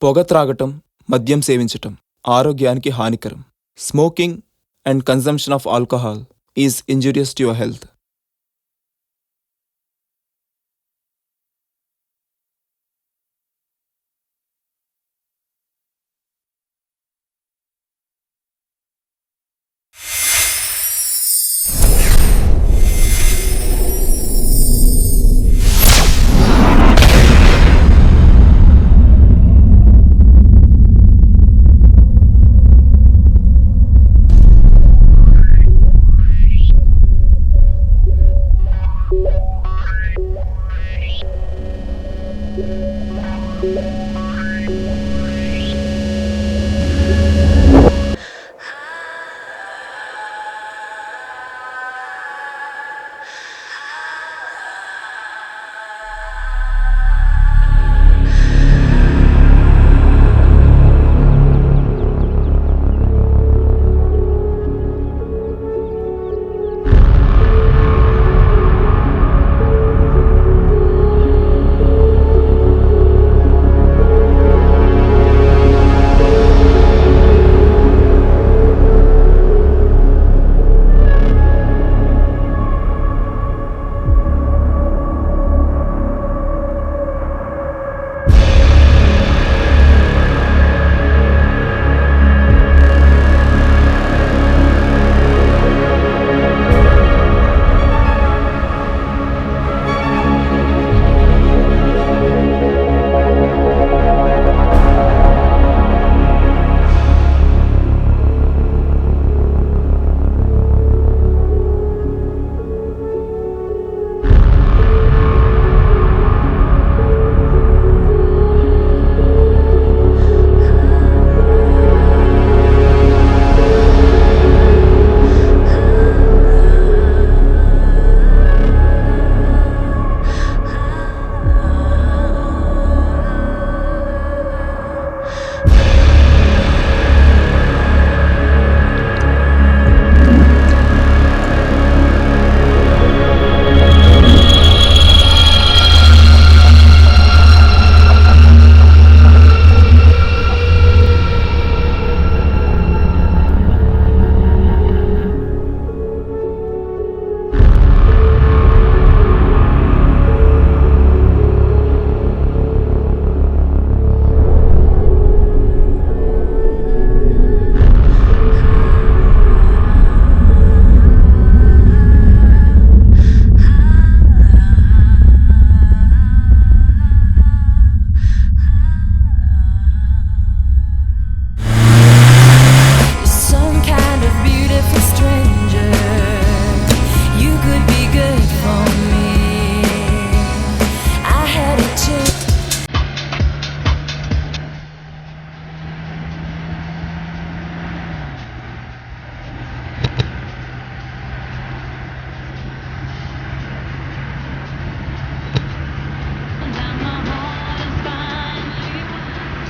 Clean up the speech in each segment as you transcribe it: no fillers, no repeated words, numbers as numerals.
పొగ త్రాగటం, మద్యం సేవించటం ఆరోగ్యానికి హానికరం. Smoking and consumption of alcohol is injurious to your health.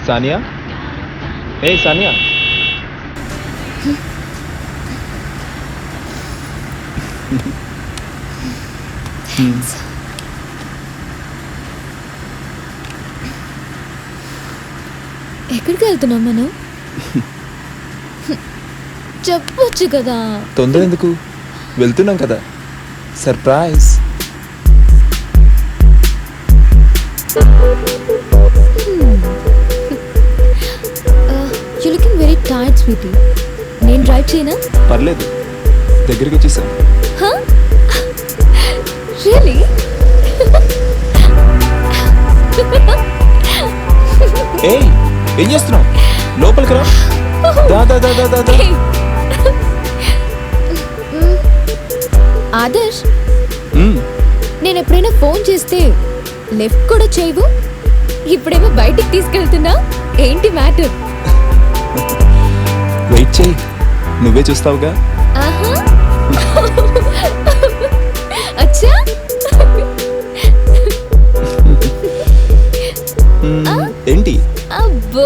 Sania, ఏ సానియా, ఎక్కడికి వెళ్తున్నాం మనం? చెప్పొచ్చు కదా. తొందర ఎందుకు, వెళ్తున్నాం కదా, surprise. You looking very tired sweetie. నేను డ్రైవ్ చేయనా? పర్లేదు, దగ్గరికి వచ్చేసాను. రియలీ? ఏయ్, ఏం చేస్తున్నావు? లోపలికి రా. దా దా దా దా దా. ఆదర్శ్, నేను ఎప్పుడైనా ఫోన్ చేస్తే లెఫ్ట్ కూడా చేయవు, ఇప్పుడేమో బయటికి తీసుకెళ్తున్నా. ఏంటి మ్యాటర్? వెయిట్ చేయి, నువ్వే చూస్తావుగా. అచ్చా, ఏంటి? అబ్బో,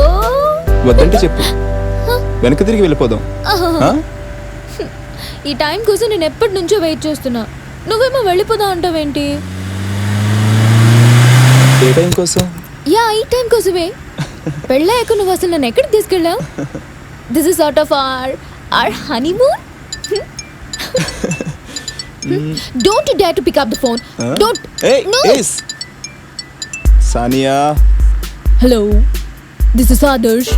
వద్దంటే చెప్పు, వెనక తిరిగి వెళ్ళిపోదాం. ఈ టైం కోసం నేను ఎప్పటి నుంచో వెయిట్ చేస్తున్నా, నువ్వేమో వెళ్ళిపోదాం అంటావేంటి? ఏ టైం కోసం? యా, ఈ టైం కోసమే. పెళ్ళాక నువ్వు అసలు నన్ను ఎక్కడికి తీసుకెళ్ళావు? This is sort of our honeymoon. Don't you dare to pick up the phone. Don't. Hey, No. Ace. Sania. Hello. This is Adarsh.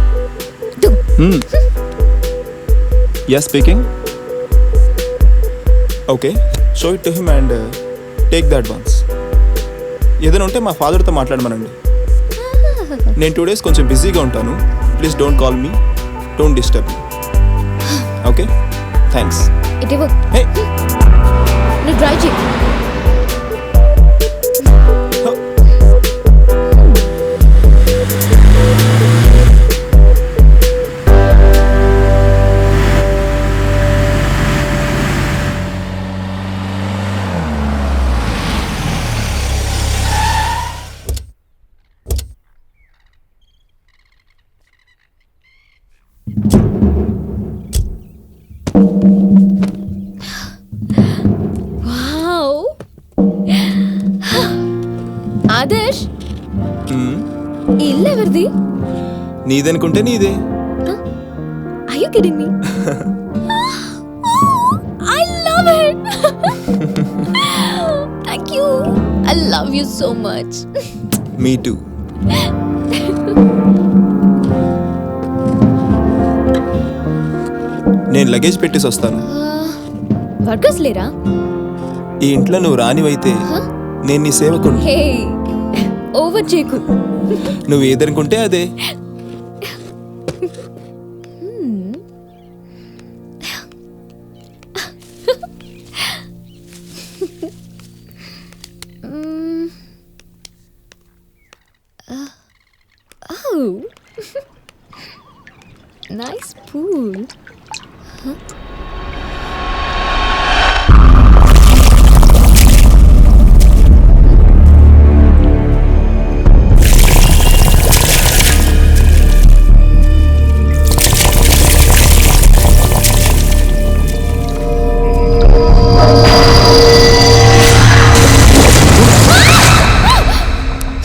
Yes, speaking. Okay, show it to him and take that once. ఏదైనా ఉంటే మా ఫాదర్తో మాట్లాడమనండి. నేను 2 days కొంచెం బిజీగా ఉంటాను. Please don't call me, don't disturb me. Okay, thanks. ఇటు హే, నువ్వు try చేయి. వావ్. ఆదర్శ్, ఈ ఇల్లు ఎవరిది? నీదనుకుంటే నీదే. Are you kidding me? I love it. Thank you. I love you so much. Me two. నేను లగేజ్ పెట్టేసి వస్తాను. వర్కర్స్ లేరా? ఈ ఇంట్లో నువ్వు రానివైతే నేను నీ సేవకుడు. హే, ఓవర్ చేయకు. నువ్వు ఏదనుకుంటే అదే. Oh. Nice pool. Huh?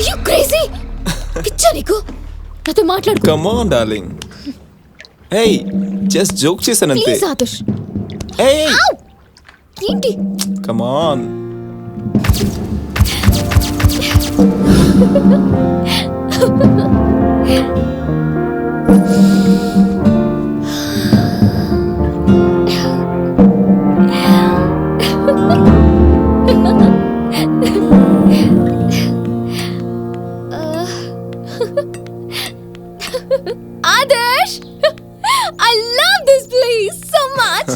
You crazy? పిచ్చా నీకు? నాతో మాట్లాడుకో. Come on darling. Hey, just joke చేశానంతే. ప్లీజ్ ఆదర్శ్. Hey, Ow! ఏంటి? Come on. Adarsh, I love this place so much.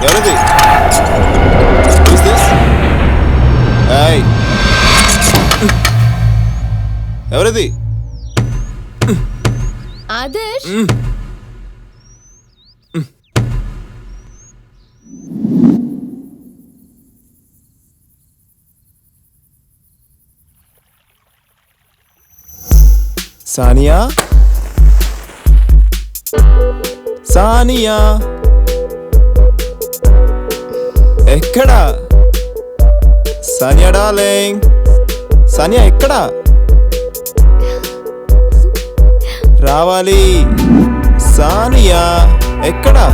ఎవరిది? Who's this? Hey. ఎవరిది? ఆదర్శ్, సానియా, సానియా ఎక్కడా? సానియా డార్లింగ్, సానియా ఎక్కడా? రావాలి. సానియా ఎక్కడా?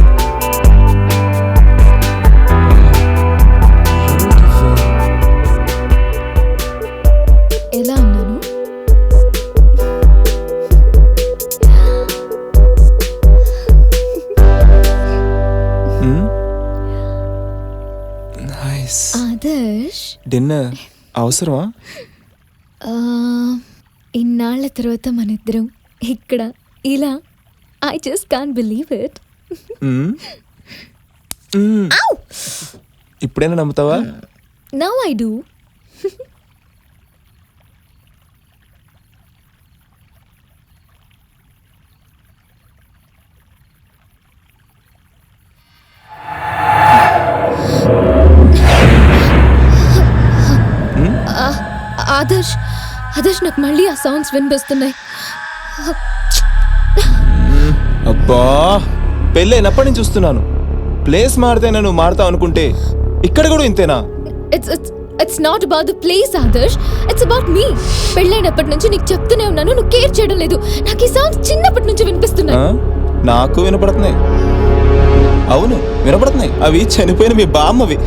ఎలా ఉన్నాను? నైస్. ఆదర్శ్, డిన్నర్ అవసరమా? ఇన్నాళ్ల తర్వాత మన ఇద్దరం ఇక్కడ ఇలా I just can't believe it. ఇప్పుడైనా నమ్ముతావా? Now I do. Adarsh, Adarsh నాకు మళ్ళీ ఆ సౌండ్స్ వినిపిస్తున్నాయి. అబ్బా, పెళ్ళైనప్పటి నుంచి చూస్తున్నాను. ప్లేస్ మారితేనా నువ్వు మారుతావు అనుకుంటే ఇక్కడ కూడా ఇంతేనా? It's not about the place Adarsh, it's about me. పెళ్ళైనప్పటి నుంచి నీకు చెప్తూనే ఉన్నాను, నువ్వు కేర్ చేయడం లేదు. నాకు ఈ సౌండ్స్ చిన్నప్పటి నుంచి వినిపిస్తున్నాయి. నాకు వినపడుతున్నాయి. అవును, వినపడుతున్నాయి. అవి చనిపోయిన మీ బామ్మవి.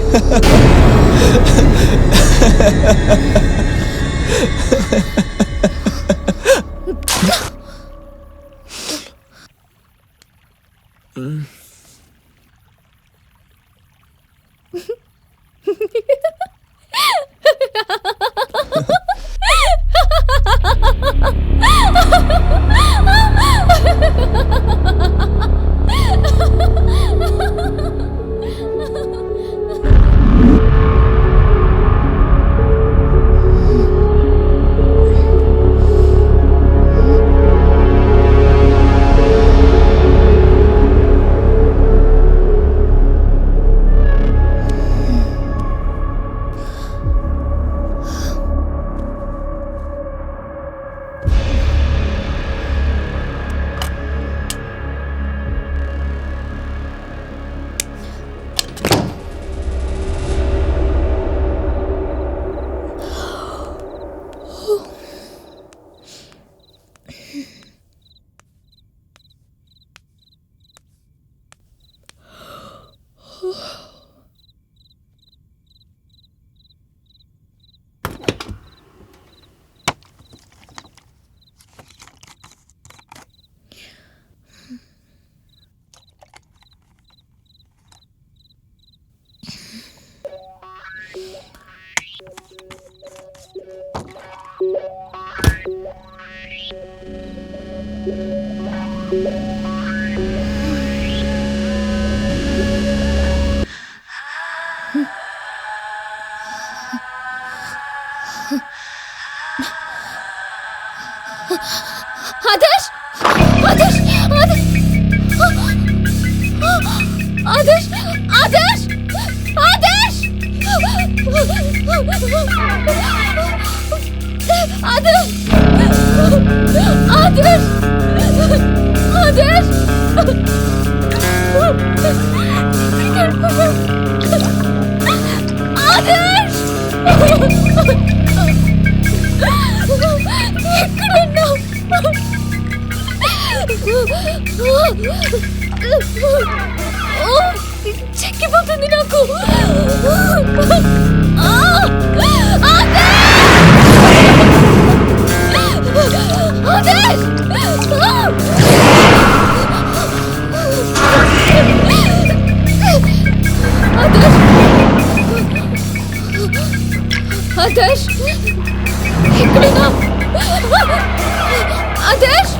ఆదర్శ్, ఆదర్శ్, ఆదర్శ్, ఆదర్శ్, ఆదర్శ్, ఆదర్శ్, ఆదర్శ్, ఆదర్శ్. ఆదర్శ్, ఎక్కడున్నావు? చెక్కిపోతుంది నాకు. ఆదర్శ్, ఎక్కడున్నా? Adarsh,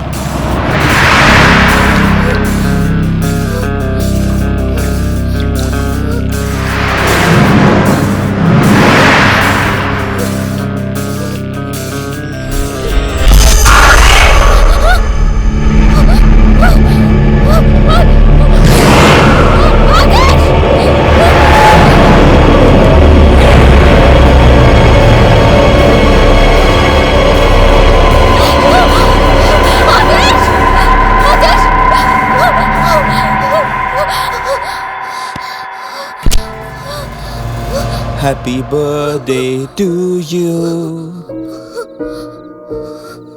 Happy birthday to you.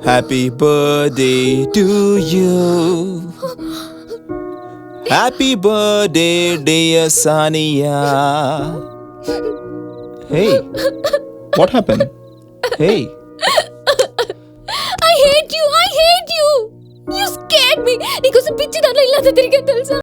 Happy birthday to you. Happy birthday, dear Sania. Hey, what happened? Hey. I hate you. I hate you. You scared me. నీకోసం పిచ్చి దాంట్లో ఇల్లంతా తిరిగే తెలుసా?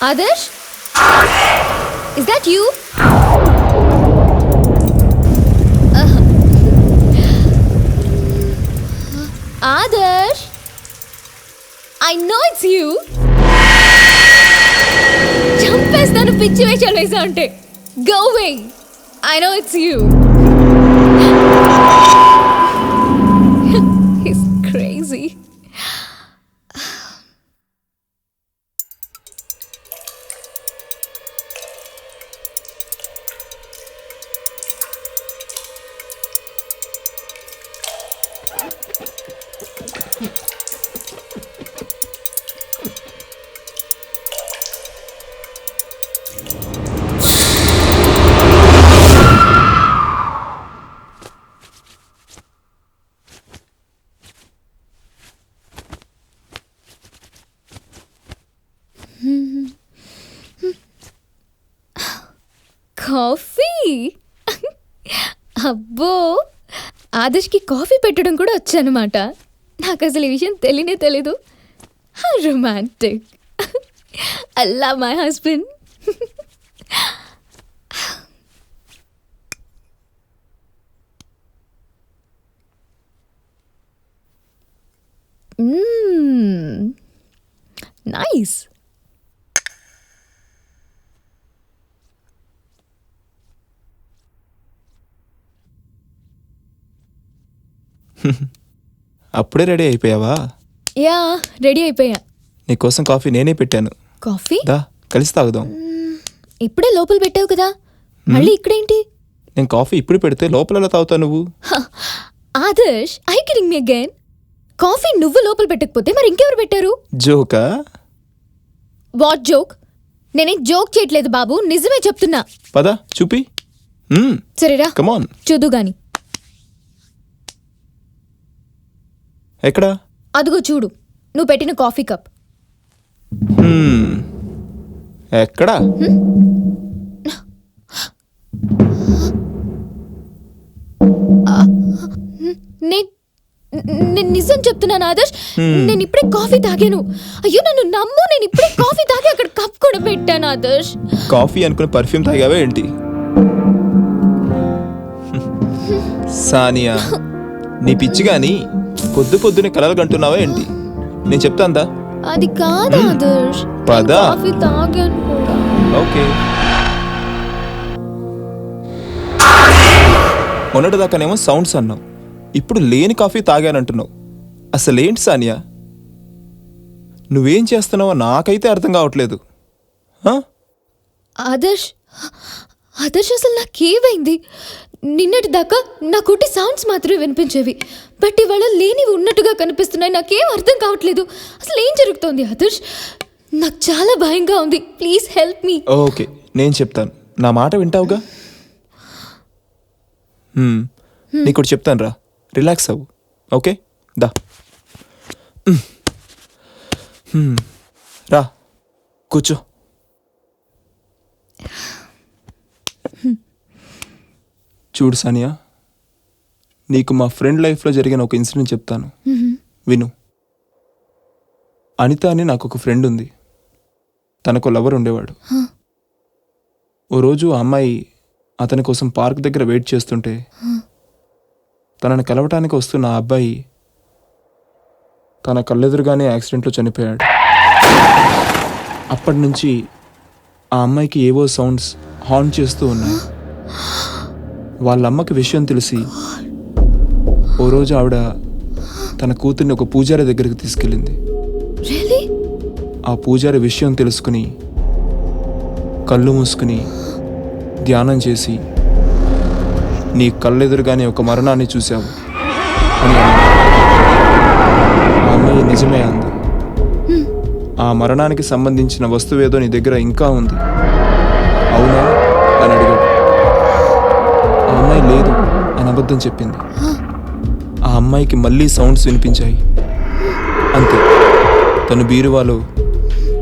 Adarsh, is that you? Adarsh, I know it's you. చంపేస్తాను పిచ్చి వేషాలు వేసా అంటే. Go away, I know it's you. He's crazy. Coffee? అబ్బో, ఆదర్శ్కి కాఫీ పెట్టడం కూడా వచ్చనమాట. నాకు అసలు ఈ విషయం తెలియనే తెలీదు. Romantic. I love my husband. Nice. అప్పుడే రెడీ అయిపోయావా? యా, రెడీ అయిపోయా. నీకోసం కాఫీ నేనే పెట్టాను. కాఫీ? దా, కలిసి తాగుదాం. ఇప్పుడే లోపల పెట్టావు కదా, మళ్ళీ ఇక్కడేంటి? నేను కాఫీ ఇప్పుడు పెడితే లోపల ఎలా తాగుతావు నువ్వు? Adarsh, I kidding me again? Coffee నువ్వు లోపల పెట్టకపోతే మరి ఇంకెవరు పెట్టారు? జోకా? What joke? నేనేం జోక్ చేయట్లేదు బాబు, నిజమే చెప్తున్నా. పద చూపి. సరేరా, కమాన్. చూదు గాని. ఎక్కడా? అదిగో చూడు, నువ్వు పెట్టిన కాఫీ కప్. ఎక్కడా? నేను నిజం చెప్తున్నాను ఆదర్శ్, నేను ఇప్పుడే కాఫీ తాగాను. అయ్యో నన్ను నమ్ము, నేను ఇప్పుడే కాఫీ తాగి అక్కడ కప్ కూడా పెట్టాను ఆదర్శ్. కాఫీ అనుకుని పర్ఫ్యూమ్ తాగావే ఏంటి? సానియా, నీ పిచ్చి గాని పొద్దునే కలలు కంటున్నావా ఏంటి? నేను చెప్తాందా? అది కాదు ఆదర్శ్, పద. కాఫీ తాగాను కూడా. ఓకే. మొన్నటిదాకానేమో సౌండ్స్ అన్నావు, ఇప్పుడు లేని కాఫీ తాగానంటున్నావు. అసలేంటి సానియా? నువ్వేం చేస్తున్నావో నాకైతే అర్థం కావట్లేదు. ఆదర్శ్, ఆదర్శ్ అసలు నాకేమైంది? నిన్నటి దాకా నా కొట్టి సౌండ్స్ మాత్రమే వినిపించేవి, బట్ ఇవాళ లేనివి ఉన్నట్టుగా కనిపిస్తున్నాయి. నాకేం అర్థం కావట్లేదు. అసలు ఏం జరుగుతోంది ఆదర్శ్? నాకు చాలా భయంగా ఉంది. Please help me. ఓకే, నేను చెప్తాను. నా మాట వింటావుగా? నీకు చెప్తాను రా, రిలాక్స్ అవ్వు. ఓకే, దా. రా కూర్చో. చూడు సానియా, నీకు మా ఫ్రెండ్ లైఫ్లో జరిగిన ఒక ఇన్సిడెంట్ చెప్తాను, విను. అనిత అని నాకు ఒక ఫ్రెండ్ ఉంది. తనకు లవర్ ఉండేవాడు. ఓ రోజు ఆ అమ్మాయి అతని కోసం పార్క్ దగ్గర వెయిట్ చేస్తుంటే తనని కలవటానికి వస్తున్న ఆ అబ్బాయి తన కళ్ళెదురుగానే యాక్సిడెంట్లో చనిపోయాడు. అప్పటి నుంచి ఆ అమ్మాయికి ఏవో సౌండ్స్ హార్న్ చేస్తూ ఉన్నాయి. వాళ్ళ అమ్మకి విషయం తెలిసి ఓ రోజు ఆవిడ తన కూతుర్ని ఒక పూజారి దగ్గరికి తీసుకెళ్ళింది. ఆ పూజారి విషయం తెలుసుకుని కళ్ళు మూసుకుని ధ్యానం చేసి, నీ కళ్ళెదురుగానే ఒక మరణాన్ని చూశావు అని అన్నాడు. ఆ అమ్మాయి నిజమే అంది. ఆ మరణానికి సంబంధించిన వస్తువేదో నీ దగ్గర ఇంకా ఉంది, అవునా అని అడిగాడు. ఆ అమ్మాయి లేదు అని అబద్ధం చెప్పింది. ఆ అమ్మాయికి మళ్ళీ సౌండ్స్ వినిపించాయి. అంతే, తను బీరువాలో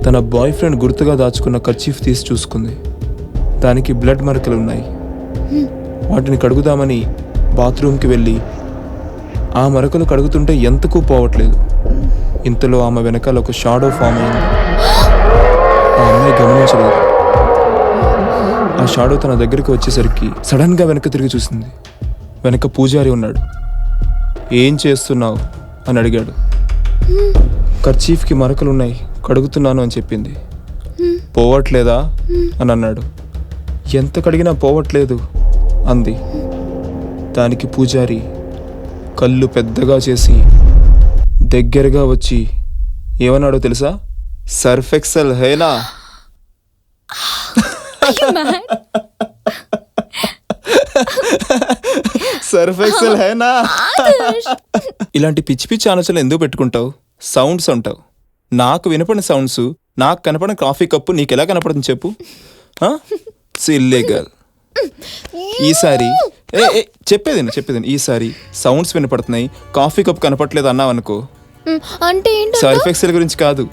తన బాయ్ ఫ్రెండ్ గుర్తుగా దాచుకున్న కర్చీఫ్ తీసి చూసుకుంది. దానికి బ్లడ్ మరకలు ఉన్నాయి. వాటిని కడుగుదామని బాత్రూమ్కి వెళ్ళి ఆ మరకలు కడుగుతుంటే ఎంతకు పోవట్లేదు. ఇంతలో ఆమె వెనకాల ఒక షాడో ఫామ్ అయింది. ఆ అమ్మాయి గమనించలేదు. ఆ షాడో తన దగ్గరికి వచ్చేసరికి సడన్గా వెనక్కి తిరిగి చూసింది. వెనక పూజారి ఉన్నాడు. ఏం చేస్తున్నావు అని అడిగాడు. కర్చీఫ్కి మరకలున్నాయి, కడుగుతున్నాను అని చెప్పింది. పోవట్లేదా అని అన్నాడు. ఎంత కడిగినా పోవట్లేదు అంది. దానికి పూజారి కళ్ళు పెద్దగా చేసి దగ్గరగా వచ్చి ఏమన్నాడో తెలుసా? సర్ఫ్ ఎక్సెల్ హేనా. సర్ఫ్ ఎక్సెల్ హేనా. ఇలాంటి పిచ్చి పిచ్చి ఆలోచనలు ఎందుకు పెట్టుకుంటావు? సౌండ్స్ అంటావు. నాకు వినపడిన సౌండ్స్, నాకు కనపడిన కాఫీ కప్పు నీకెలా కనపడుతుంది చెప్పు? Silly girl. ఈసారి చెప్పేది ఈసారి సౌండ్స్ వినపడుతున్నాయి, కాఫీ కప్ కనపట్లేదు అన్నావు అనుకో, అంటే సర్ఫ్ ఎక్సెల్ గురించి కాదు,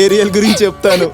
ఏరియల్ గురించి చెప్తాను.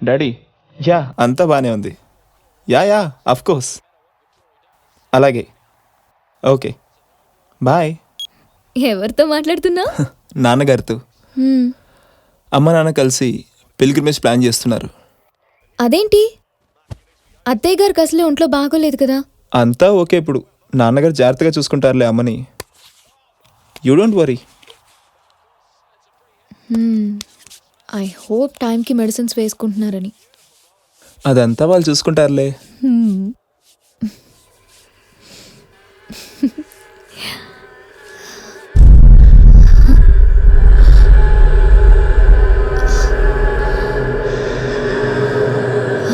డాడీ, యా అంతా బాగానే ఉంది. Yeah of course. అలాగే, ఓకే, బాయ్. ఎవరితో మాట్లాడుతున్నా? నాన్నగారితో. అమ్మ నాన్న కలిసి పిల్గ్రిమేజ్ ప్లాన్ చేస్తున్నారు. అదేంటి? అత్తయ్య గారికి అసలే ఒంట్లో బాగోలేదు కదా. అంతా ఓకే ఇప్పుడు. నాన్నగారు జాగ్రత్తగా చూసుకుంటారులే అమ్మని. You don't worry. I hope టైంకి మెడిసిన్స్ వేసుకుంటున్నారని. అదంతా వాళ్ళు చూసుకుంటారులే.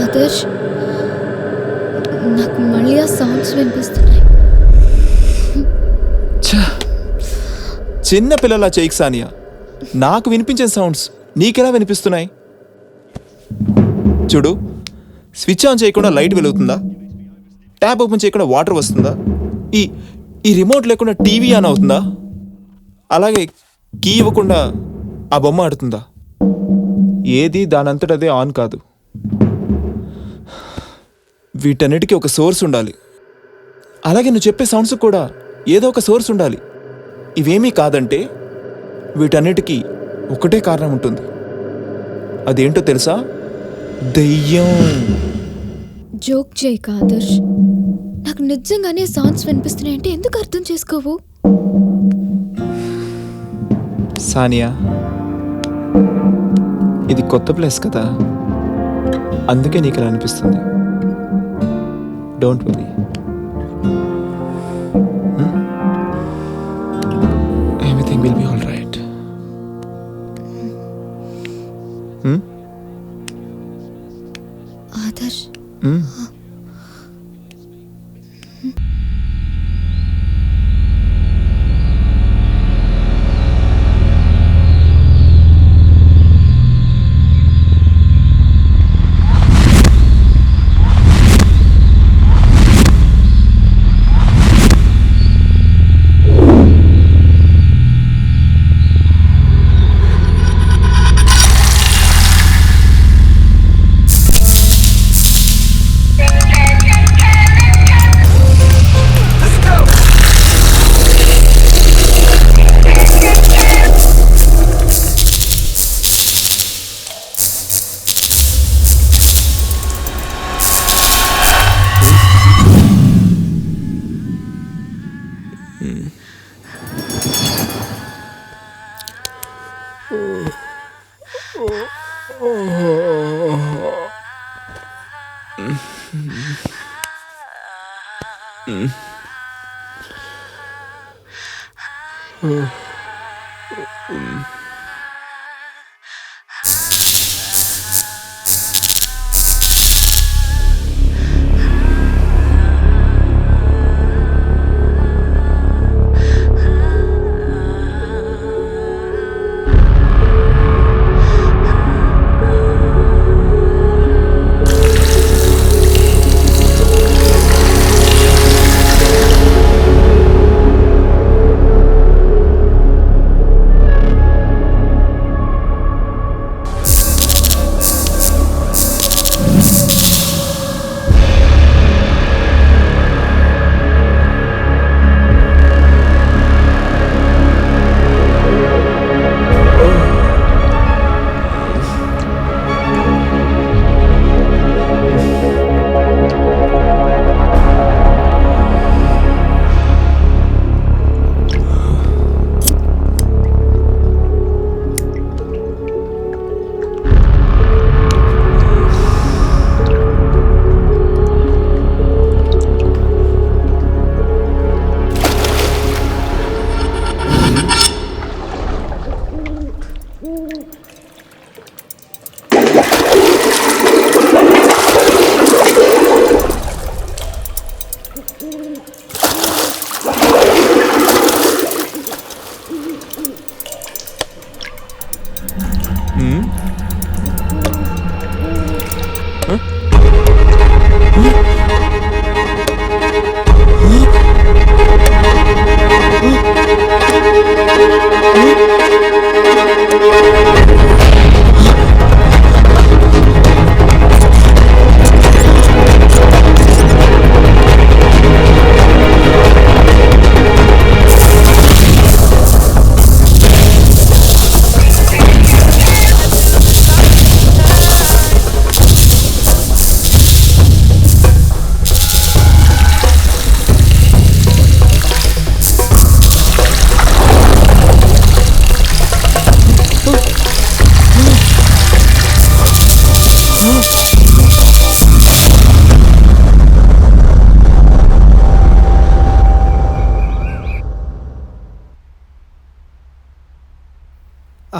ఆదర్శ్, నాకు మళ్ళీ ఆ సౌండ్స్ వినిపిస్తున్నాయి. చిన్న పిల్లలా చేయకు సానియా. నాకు వినిపించే సౌండ్స్ నీకెలా వినిపిస్తున్నాయి? చూడు, స్విచ్ ఆన్ చేయకుండా లైట్ వెలుగుతుందా? ట్యాప్ ఓపెన్ చేయకుండా వాటర్ వస్తుందా? ఈ రిమోట్ లేకుండా టీవీ ఆన్ అవుతుందా? అలాగే కీ ఇవ్వకుండా ఆ బొమ్మ ఆడుతుందా? ఏది దానంతటదే ఆన్ కాదు. వీటన్నిటికీ ఒక సోర్స్ ఉండాలి. అలాగే నువ్వు చెప్పే సౌండ్స్ కూడా ఏదో ఒక సోర్స్ ఉండాలి. ఇవేమీ కాదంటే వీటన్నిటికీ ఒకటే కారణం ఉంటుంది. అదేంటో తెలుసా? దెయ్యం. జోక్ చేయక ఆదర్శ్. నాకు నిజంగానే సౌండ్స్ వినిపిస్తున్నాయంటే ఎందుకు అర్థం చేసుకోవు? సానియా, ఇది కొత్త ప్లేస్ కదా, అందుకే నీకు అలా అనిపిస్తుంది. Don't worry. Everything will be all right. Adarsh,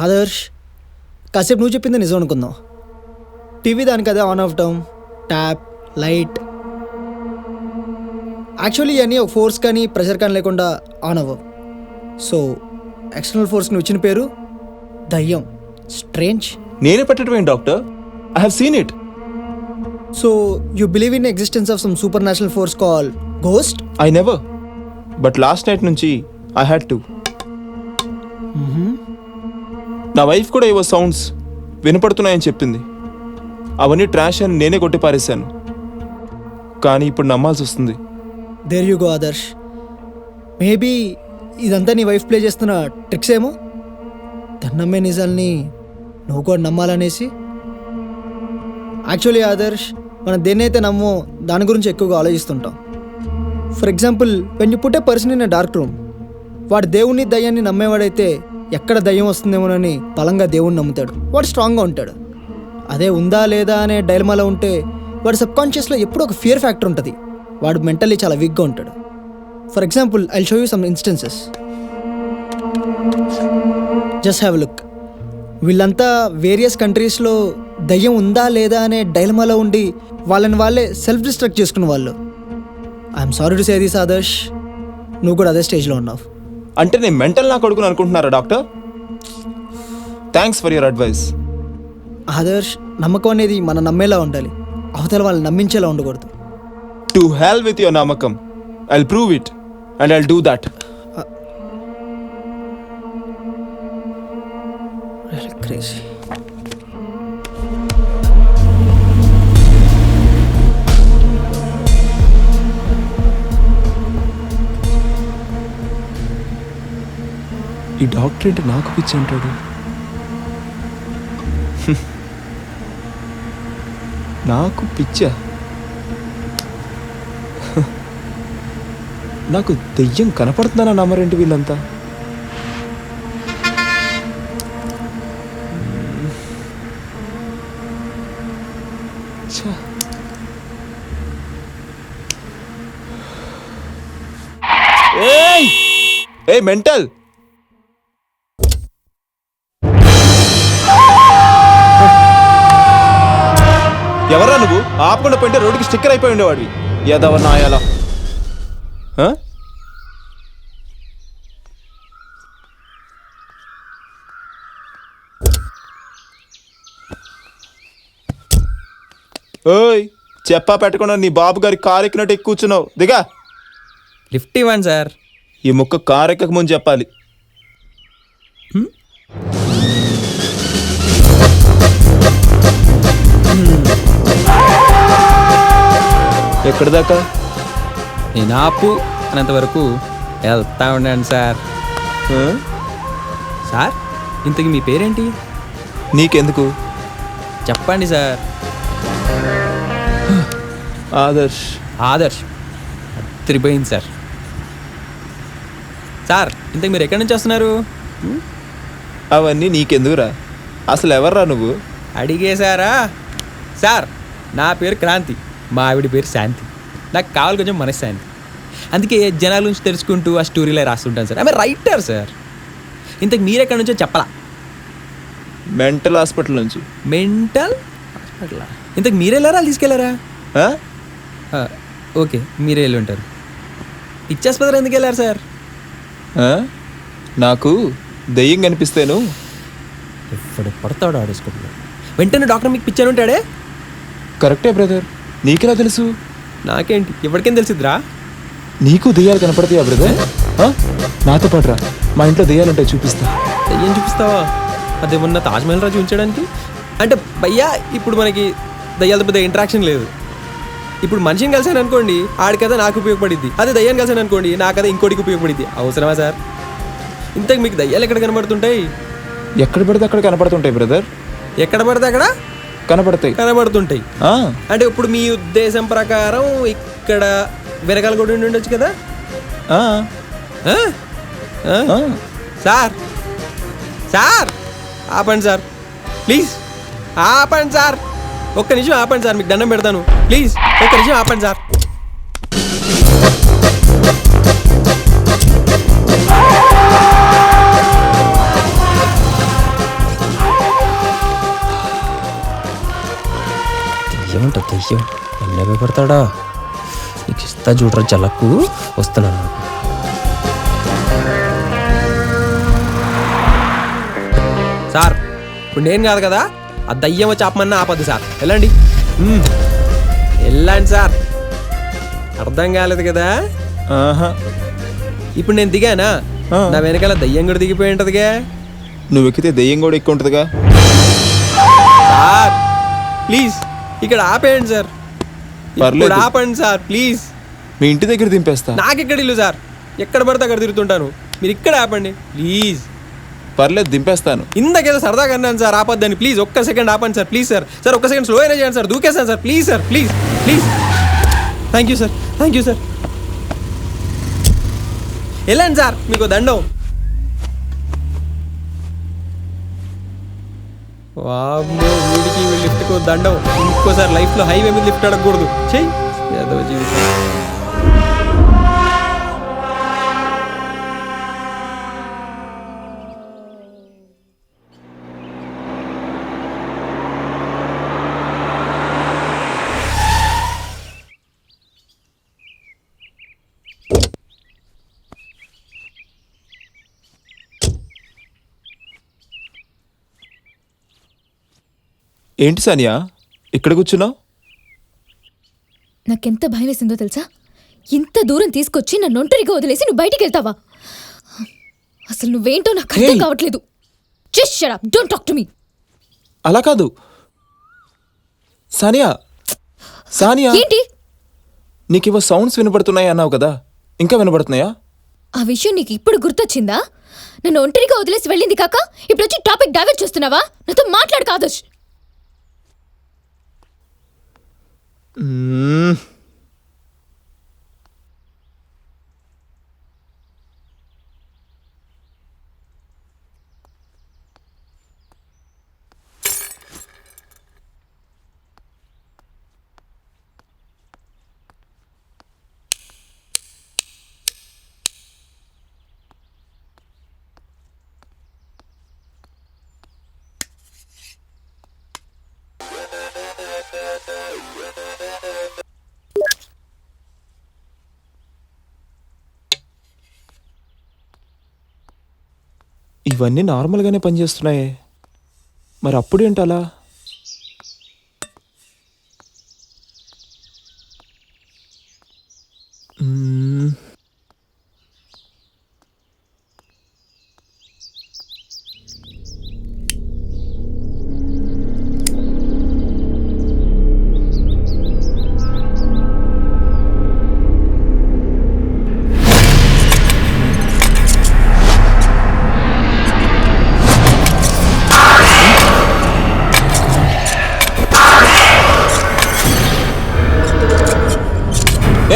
Adarsh, కాసేపు నువ్వు చెప్పింది నిజం అనుకుందాం. టీవీ దానికి అదే ఆన్ అవ్వటం, ట్యాప్, లైట్, యాక్చువల్లీ ఇవన్నీ ఒక ఫోర్స్ కానీ ప్రెషర్ కానీ లేకుండా ఆన్ అవ్వవు. సో ఎక్స్టర్నల్ ఫోర్స్కి నువ్వు ఇచ్చిన పేరు దయ్యం. స్ట్రేంజ్. నేనే పెట్టడం doctor, I have seen it. So you believe in existence of some super natural force call ghost? I never, but last night నుంచి ఐ హ్యాడ్ టు. నా వైఫ్ కూడా ఏవో సౌండ్స్ వినపడుతున్నాయని చెప్పింది. అవన్నీ ట్రాష్ అని నేనే కొట్టి పారేశాను. కానీ ఇప్పుడు నమ్మాల్సి వస్తుంది. There you go Adarsh. Maybe ఇదంతా నీ వైఫ్ ప్లే చేస్తున్న ట్రిక్స్ ఏమో. తను నమ్మే నిజాల్ని నువ్వు కూడా నమ్మాలనేసి. యాక్చువల్లీ ఆదర్శ్, మనం దేన్నైతే నమ్మో దాని గురించి ఎక్కువగా ఆలోచిస్తుంటాం. For example, when you put a person in a dark room, వాడు దేవుణ్ణి దయ్యాన్ని నమ్మేవాడైతే ఎక్కడ దయ్యం వస్తుందేమోనని బలంగా దేవుణ్ణి నమ్ముతాడు. వాడు స్ట్రాంగ్గా ఉంటాడు. అదే ఉందా లేదా అనే డైలమాలో ఉంటే వాడి సబ్కాన్షియస్లో ఎప్పుడూ ఒక ఫియర్ ఫ్యాక్టర్ ఉంటుంది. వాడు మెంటల్లీ చాలా వీక్గా ఉంటాడు. For example I show you some instances. Just have look. వీళ్ళంతా వేరియస్ కంట్రీస్లో దయ్యం ఉందా లేదా అనే డైలమాలో ఉండి వాళ్ళని వాళ్ళే సెల్ఫ్ డిస్ట్రక్ట్ చేసుకున్న వాళ్ళు. I'm sorry to say this Adarsh, నువ్వు కూడా అదే స్టేజ్లో ఉన్నావు. అంటే నేను మెంటల్ నా కొడుకుని అనుకుంటున్నారా doctor? Thanks for your advice. Adarsh, నమ్మకం అనేది మనం నమ్మేలా ఉండాలి, అవతల వాళ్ళని నమ్మించేలా ఉండకూడదు. టు హెల్ విత్ యువర్ నమ్మకం. I'll prove it and I'll do that. Crazy. ఈ డాక్టర్ ఏంటి నాకు పిచ్చి అంటాడు? నాకు పిచ్చా? నాకు దెయ్యం కనపడుతుందన్న నమ్మరేంటి వీళ్ళంతా? ఛ. ఏయ్ ఏయ్ మెంటల్! ఎవరా నువ్వు? ఆపకుండా పోయింటే రోడ్డుకి స్టిక్కర్ అయిపోయి ఉండేవాడివి. ఏదవన్నా ఆయాలా? ఓయ్, చెప్పా పెట్టకుండా నీ బాబు గారి కారు ఎక్కినట్టు ఎక్కువ కూర్చున్నావు. దిగా. లిఫ్ట్ ఇవ్వండి సార్. ఈ ముక్క కారు ఎక్కక ముందు చెప్పాలి. ఎక్కడి దాకా? నేను ఆపు అనంత వరకు వెళ్తా ఉండండి సార్. సార్, ఇంతకి మీ పేరేంటి? నీకెందుకు? చెప్పండి సార్. ఆదర్శ్. ఆదర్శ్ తిరిగిపోయింది సార్. సార్, ఇంతకు మీరు ఎక్కడి నుంచి వస్తున్నారు? అవన్నీ నీకెందుకురా? అసలు ఎవర్రా నువ్వు? అడిగేశారా? సార్, నా పేరు క్రాంతి, మా ఆవిడ పేరు శాంతి. నాకు కావాలి కొంచెం మనశ్శాంతి. అందుకే జనాల నుంచి తెలుసుకుంటూ ఆ స్టోరీలో రాస్తుంటాను సార్. ఆమె రైటర్ సార్. ఇంతకు మీరెక్కడి నుంచో చెప్పలా? మెంటల్ హాస్పిటల్ నుంచి. Mental hospital? ఇంతకు మీరే వెళ్ళారా తీసుకెళ్లారా? ఓకే, మీరే వెళ్ళి ఉంటారు. ఇచ్చేస్పత్రి ఎందుకు వెళ్ళారు సార్? నాకు దెయ్యం కనిపిస్తేను. ఎప్పుడు పడతాడు ఆడేసుకుంటున్నాడు. వెంటనే డాక్టర్ మీకు పిచ్చాను ఉంటాడే. కరెక్టే బ్రదర్. నీకెలా తెలుసు? నాకేంటి, ఎవరికేం తెలిసిద్రా? నీకు దెయ్యాలు కనపడతాయా బ్రదర్? నాతో పాటురా, మా ఇంట్లో దెయ్యాలు ఉంటాయి, చూపిస్తా. దెయ్యం చూపిస్తావా? అదేమన్నా తాజ్మహల్ రాజు ఉంచడానికి? అంటే భయ్యా, ఇప్పుడు మనకి దయ్యాలతో పెద్ద ఇంట్రాక్షన్ లేదు. ఇప్పుడు మనిషిని కలిసాను అనుకోండి, ఆడికదా నాకు ఉపయోగపడిద్ది. అదే దయ్యాన్ని కలిసాను అనుకోండి, నాకదా ఇంకోటికి ఉపయోగపడిద్ది. అవసరమా సార్? ఇంతకు మీకు దయ్యాలు ఎక్కడ కనబడుతుంటాయి? ఎక్కడ పడితే అక్కడ కనపడుతుంటాయి బ్రదర్. ఎక్కడ పడితే అక్కడ కనబడుతుంటాయి. అంటే ఇప్పుడు మీ ఉద్దేశం ప్రకారం ఇక్కడ వెనకాల కూడా ఉండి ఉండొచ్చు కదా? సార్, సార్ ఆపండి సార్, ప్లీజ్ ఆపండి సార్. ఒక్క నిమిషం ఆపండి సార్, మీకు దండం పెడతాను. ప్లీజ్ ఒక్క నిమిషం ఆపండి సార్. ఏమంటా దెయ్యం ఎన్న భయపడతాడా? నీకు ఇస్తా చూడరా జలకు. వస్తున్నాను. సార్, ఇప్పుడు నేను కాదు కదా, ఆ దయ్యం వచ్చి ఆపమన్నా ఆపద్దు సార్. వెళ్ళండి, వెళ్ళండి సార్. అర్థం కాలేదు కదా? ఇప్పుడు నేను దిగానా, నా వెనకాల దయ్యం కూడా దిగిపోయి ఉంటదిగా. నువ్వు ఎక్కితే దెయ్యం కూడా ఎక్కువ ఉంటుందిగా. సార్ ప్లీజ్ ఇక్కడ ఆపేయండి సార్. ఇప్పుడు ఆపండి సార్ ప్లీజ్. మీ ఇంటి దగ్గర దింపేస్తా. నాకెక్కడ ఇల్లు సార్, ఎక్కడ పడితే అక్కడ తిరుగుతుంటాను. మీరు ఇక్కడ ఆపండి ప్లీజ్. పర్లేదు, దింపేస్తాను. ఇందాకేదో సరదాగా అన్నాను సార్, ఆపద్దని. ప్లీజ్ ఒక్క సెకండ్ ఆపండి సార్, ప్లీజ్ సార్. సార్ ఒక్క సెకండ్ స్లో అయినా చేయండి సార్, దూకేస్తాను sir. Please sir, please please. Thank you sir, thank you sir. వెళ్ళండి సార్, మీకు దండం. వామ్మో, వీడికి లిఫ్ట్కు దండం. ఇంకోసారి లైఫ్లో హైవే మీద లిఫ్ట్ అడగకూడదు. చెయ్యి. ఏదో జీవితం. ఏంటి సానియా ఇక్కడ కూర్చున్నావు? నాకెంత భయం వేసిందో తెలుసా? ఇంత దూరం తీసుకొచ్చి నన్ను ఒంటరిగా వదిలేసి నువ్వు బయటికి వెళ్తావా? అసలు నువ్వేంటో నాకు అర్థం Hey! కావట్లేదు. Just shut up, don't talk to me. అలా కాదు సానియా. సానియా, ఏంటి నీకేవో సౌండ్స్ వినపడుతున్నాయి అన్నావు కదా, ఇంకా వినపడుతున్నాయా? ఆ విషయం నీకు ఇప్పుడు గుర్తొచ్చిందా? నన్ను ఒంటరిగా వదిలేసి వెళ్ళింది కాక ఇప్పుడు వచ్చి టాపిక్ డైవర్ట్ చేస్తున్నావా? నాతో మాట్లాడు కాదు. మ్మ్. ఇవన్నీ నార్మల్గానే పనిచేస్తున్నాయే, మరి అప్పుడేంటి అలా? మ్మ్.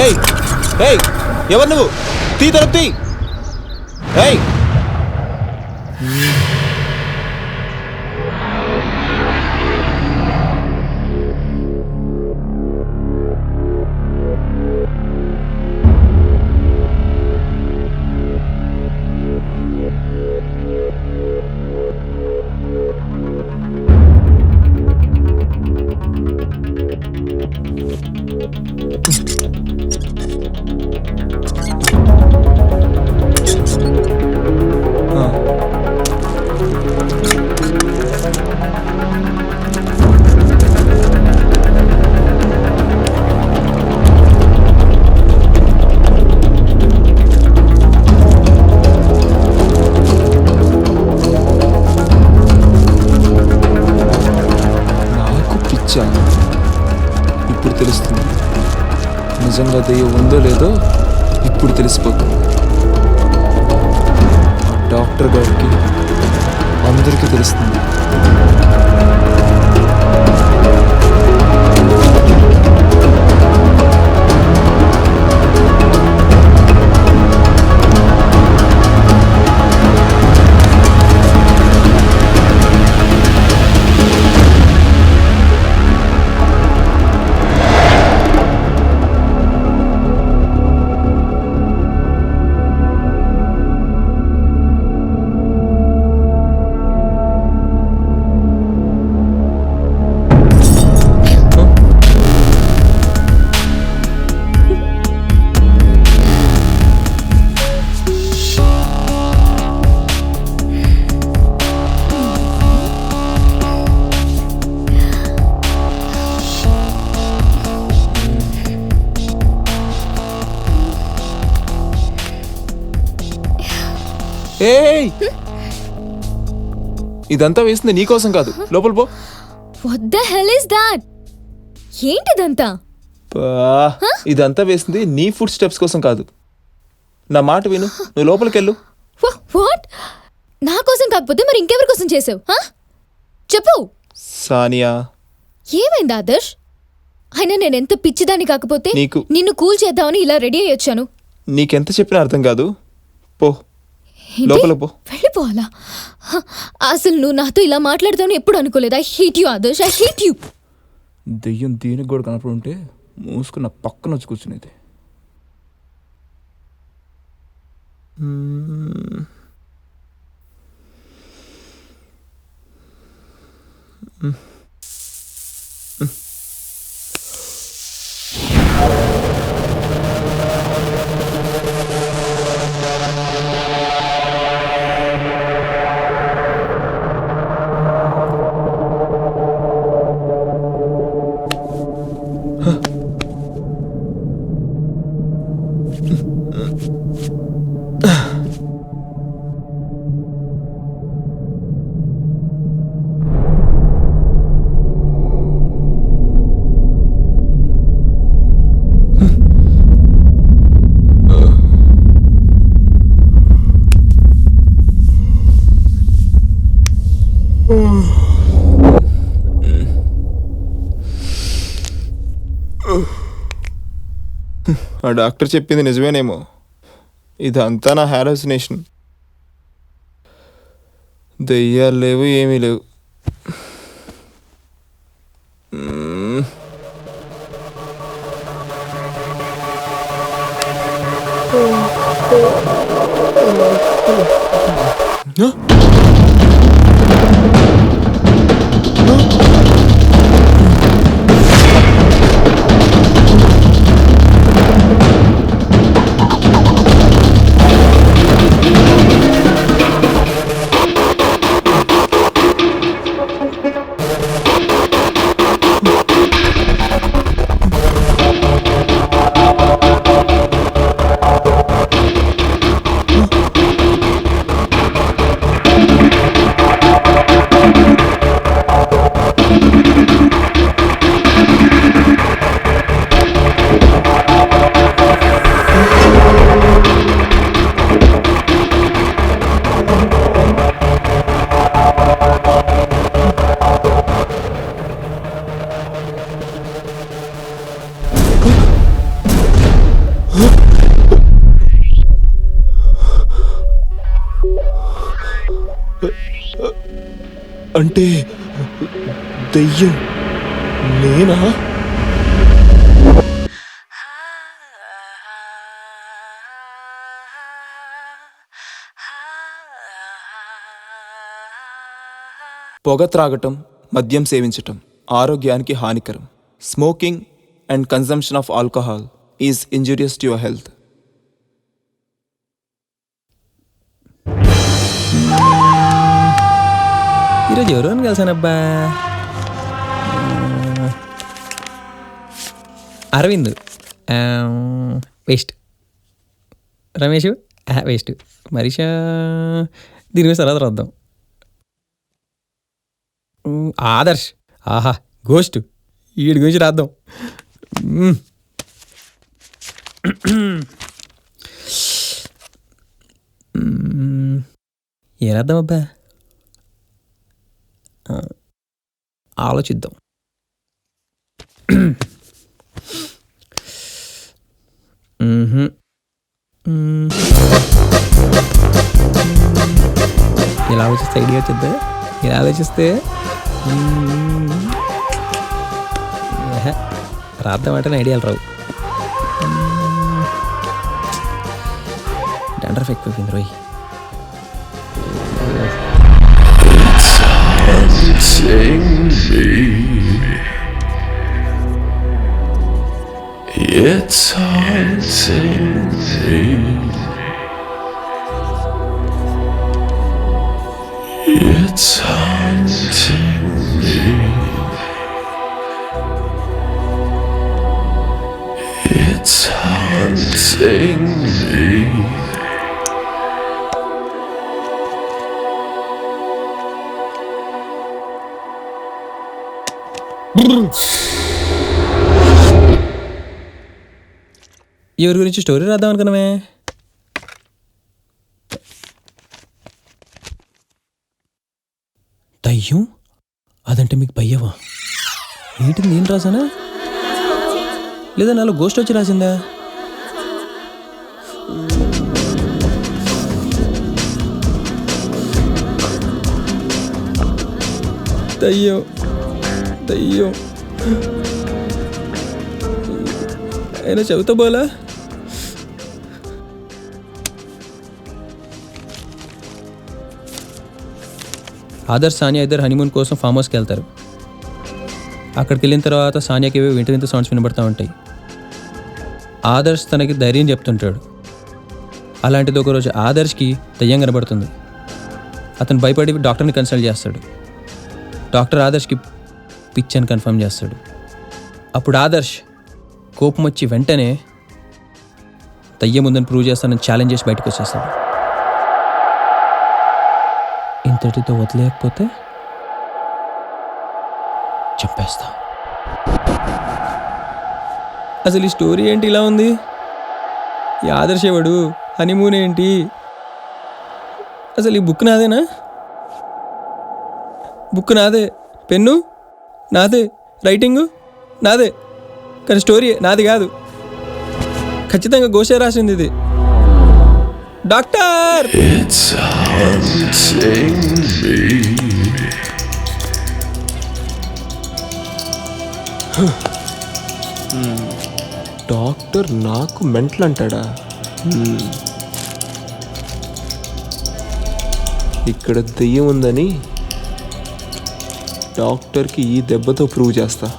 ఏయ్ ఏయ్, ఎవరు నువ్వు? తీ తలుపు తీ. ఏయ్, నాకు పిచ్చా? ఇప్పుడు తెలుస్తుంది. నిజంగా దెయ్యం ఉందో లేదో ఇప్పుడు తెలిసిపోతుంది. ఆ డాక్టర్ గారికి అందరికీ తెలుస్తుంది. ఏయ్, ఇదంతా వేసింది నీకోసం కాదు, లోపల పో. What the hell is that? ఏంటిదంతా? పా, ఇదంతా వేసింది నీ ఫుడ్ స్టెప్స్ కోసం కాదు. నా మాట విను, నువ్వు లోపలికి వెళ్ళు. వాట్? నా కోసం కాకపోతే మరి ఇంకెవరి కోసం చేసావు? చెప్పు. సానియా, ఏమైంది ఆదర్శ్? అయినా నేను ఎంత పిచ్చిదాన్ని కాకపోతే నిన్ను కూల్ చేద్దామని ఇలా రెడీ అయ్యి వచ్చాను. నీకెంత చెప్పినా అర్థం కాదు. పో, ఏంటి? లోపలికి పో. వెళ్ళిపోవాలా? అసలు నువ్వు నాతో ఇలా మాట్లాడతావని ఎప్పుడు అనుకోలేదు. I hate you Adarsh, I hate you. దెయ్యం దీనికి కూడా కనపడుంటే మూసుకున్న పక్కన వచ్చి కూర్చునేది. ఆ డాక్టర్ చెప్పింది నిజమేనేమో. ఇదంతా నా హాలోసినేషన్. దెయ్యాలు లేవు, ఏమీ లేవు. అంటే దెయ్యం నేనా? పొగ త్రాగటం, మద్యం సేవించటం ఆరోగ్యానికి హానికరం. Smoking and consumption of alcohol is injurious to your health. ఈరోజు ఎవరు కలిసానబ్బా? అరవింద్ వేస్ట్, రమేష్ వేస్ట్, మరీషా దీని మీద తర్వాత రాద్దాం. ఆదర్శ్ ఆహా గోస్ట్, వీడి గురించి రాద్దాం. ఏ రాద్దాం అబ్బా? ఆలోచిద్దాం. ఇలా ఆలోచిస్తే ఐడియా వచ్చిద్దా? ఇలా ఆలోచిస్తే రాద్దామంటే ఐడియాలు రావు. డండర్ఫ్ ఎక్కువైంది రోయ్. It's haunting me. It's haunting me. It's haunting me. ఎవరి గురించి స్టోరీ రాద్దాం అనుకున్నామే. దయ్యం అదంటే మీకు భయ్యవా? ఏంటి నేను రాసానా లేదా నాలో గోస్ట్ వచ్చి రాసిందా? దయ్యం దయ్యం అయినా చెబుతా బోలా. ఆదర్శ్ సానియా ఇద్దరు హనీమూన్ కోసం ఫామ్ హౌస్కి వెళ్తారు. అక్కడికి వెళ్ళిన తర్వాత సానియాకి ఏవో వింత వింత సౌండ్స్ వినబడతా ఉంటాయి. ఆదర్శ్ తనకి ధైర్యం చెప్తుంటాడు. అలాంటిది ఒకరోజు ఆదర్శ్కి దయ్యం కనబడుతుంది. అతను భయపడి డాక్టర్ని కన్సల్ట్ చేస్తాడు. డాక్టర్ ఆదర్శ్కి పిచ్ అని కన్ఫర్మ్ చేస్తాడు. అప్పుడు ఆదర్శ్ కోపం వచ్చి వెంటనే దయ్యం ఉందని ప్రూవ్ చేస్తానని ఛాలెంజ్ చేసి బయటకు వచ్చేస్తాడు. ఇంతటితో వదిలేకపోతే చెప్పేస్తా. అసలు ఈ స్టోరీ ఏంటి ఇలా ఉంది? ఈ ఆదర్శ్ ఎవడు? హనీమూన్ ఏంటి? అసలు ఈ బుక్ నాదేనా? బుక్ నాదే, పెన్ను నాదే, రైటింగు నాదే, కానీ స్టోరీ నాది కాదు. ఖచ్చితంగా ఘోషే రాసింది ఇది. Doctor! It's haunting me. Doctor నాకు మెంటల్ అంటాడా? ఇక్కడ దెయ్యం ఉందని డాక్టర్కి ఈ దెబ్బతో ప్రూవ్ చేస్తా.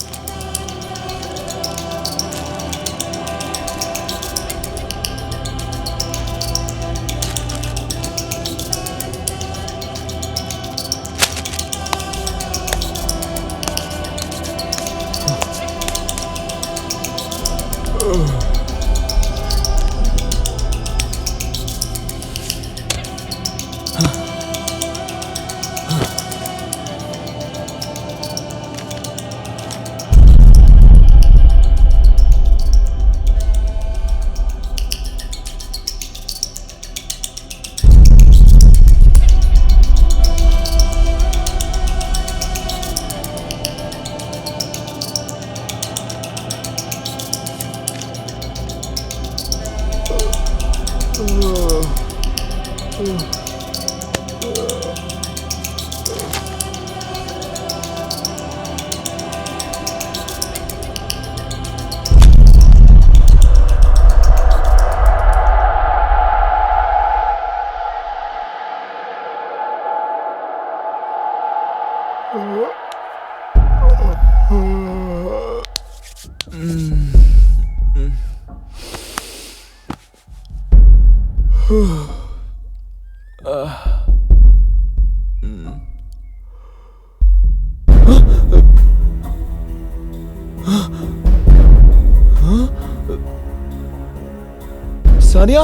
సానియా,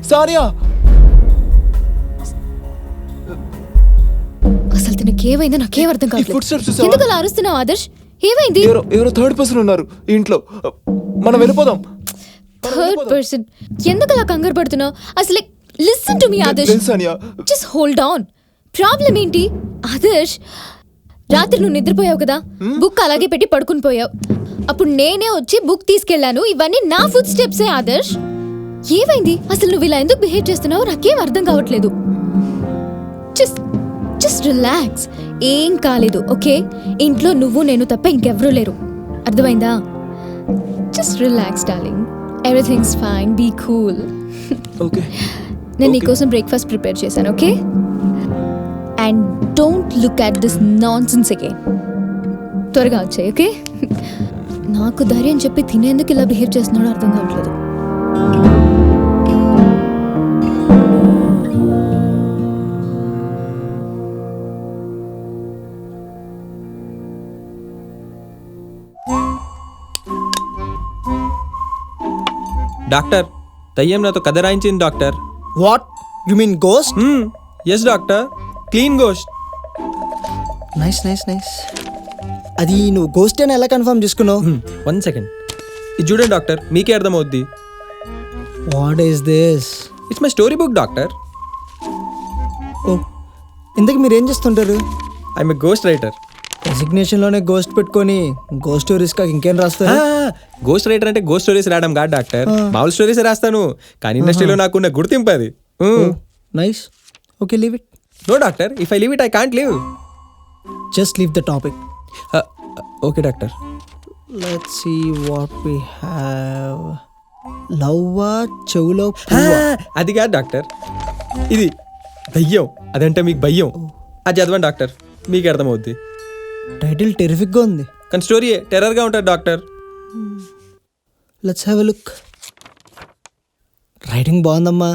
సానియా! అసలు తినకి ఏమైందో నాకేం అర్థం ఈ footsteps కావట్లేదు. చూసావా? ఎందుకు అలా అరుస్తున్నావు ఆదర్శ్? ఏమైంది? ఎవరో థర్డ్ పర్సన్ ఉన్నారు ఈ ఇంట్లో. మనం వెళ్ళిపోదాం. థర్డ్ పర్సన్ ఎందుకు అలా కంగారు పడుతున్నావు? అసలు లిసన్ టు మీ ఆదర్శ్. లేదు Sania. Just hold on. Problem ఏంటి ఆదర్శ్? రాత్రి నువ్వు నిద్రపోయావు కదా, బుక్ అలాగే పెట్టి పడుకుని పోయావు. అప్పుడు నేనే వచ్చి బుక్ తీసుకెళ్లాను. ఇవన్నీ నా ఫుట్ స్టెప్సే ఆదర్శ్. ఏమైంది అసలు? నువ్వు ఇలా ఎందుకు బిహేవ్ చేస్తున్నావు నాకేం అర్థం కావట్లేదు. Just relax. ఏం కాలేదు, ఓకే? ఇంట్లో నువ్వు నేను తప్ప ఇంకెవరూ లేరు, అర్థమైందా? Just relax darling, everything's fine, be cool. Okay, నేను నీకోసం బ్రేక్ఫాస్ట్ ప్రిపేర్ చేశాను, okay? And don't look at this nonsense again. త్వరగా వచ్చాయి, ఓకే? నాకు ధైర్యం చెప్పి తినేందుకు ఇలా బిహేవ్ చేస్తున్నాడో అర్థం కావట్లేదు. డాక్టర్, దయ్యం నాతో కథ రాయించింది doctor. What you mean ghost? Yes doctor, clean ghost. Nice nice nice. అది నువ్వు గోస్ట్ అని ఎలా కన్ఫర్మ్ చేసుకున్నావు? 1 సెకండ్, ఇది చూడండి డాక్టర్, మీకే అర్థమవుద్ది. What is this? It's my story book doctor. ఓ, ఇంతకు మీరు ఏం చేస్తుంటారు? I'm a ghost writer. రెసిగ్నేషన్లోనే గోస్ట్ పెట్టుకొని గోస్ట్ స్టోరీస్ కాక ఇంకేం రాస్తారు? గోస్ట్ రైటర్ అంటే గోస్ట్ స్టోరీస్ రాయడం కాదు డాక్టర్, మామూలు స్టోరీస్ రాస్తాను, కానీ ఇండస్ట్రీలో నాకున్న గుర్తింపు అది. Nice, okay, leave it. No doctor, if I leave it I can't leave. Just leave the topic. Okay doctor. Let's see what we have. లవ్వా చెవులో ఆ, పువ్వా? అది కాదు డాక్టర్, ఇది దయ్యం. అదంటే మీకు భయం. అది చదవండి డాక్టర్, మీకు అర్థమవుద్ది. టైటిల్ టెరిఫిక్గా ఉంది. కానీ స్టోరీయే టెర్రర్గా ఉంటుంది doctor. Let's have a look. Writing బాగుందమ్మా.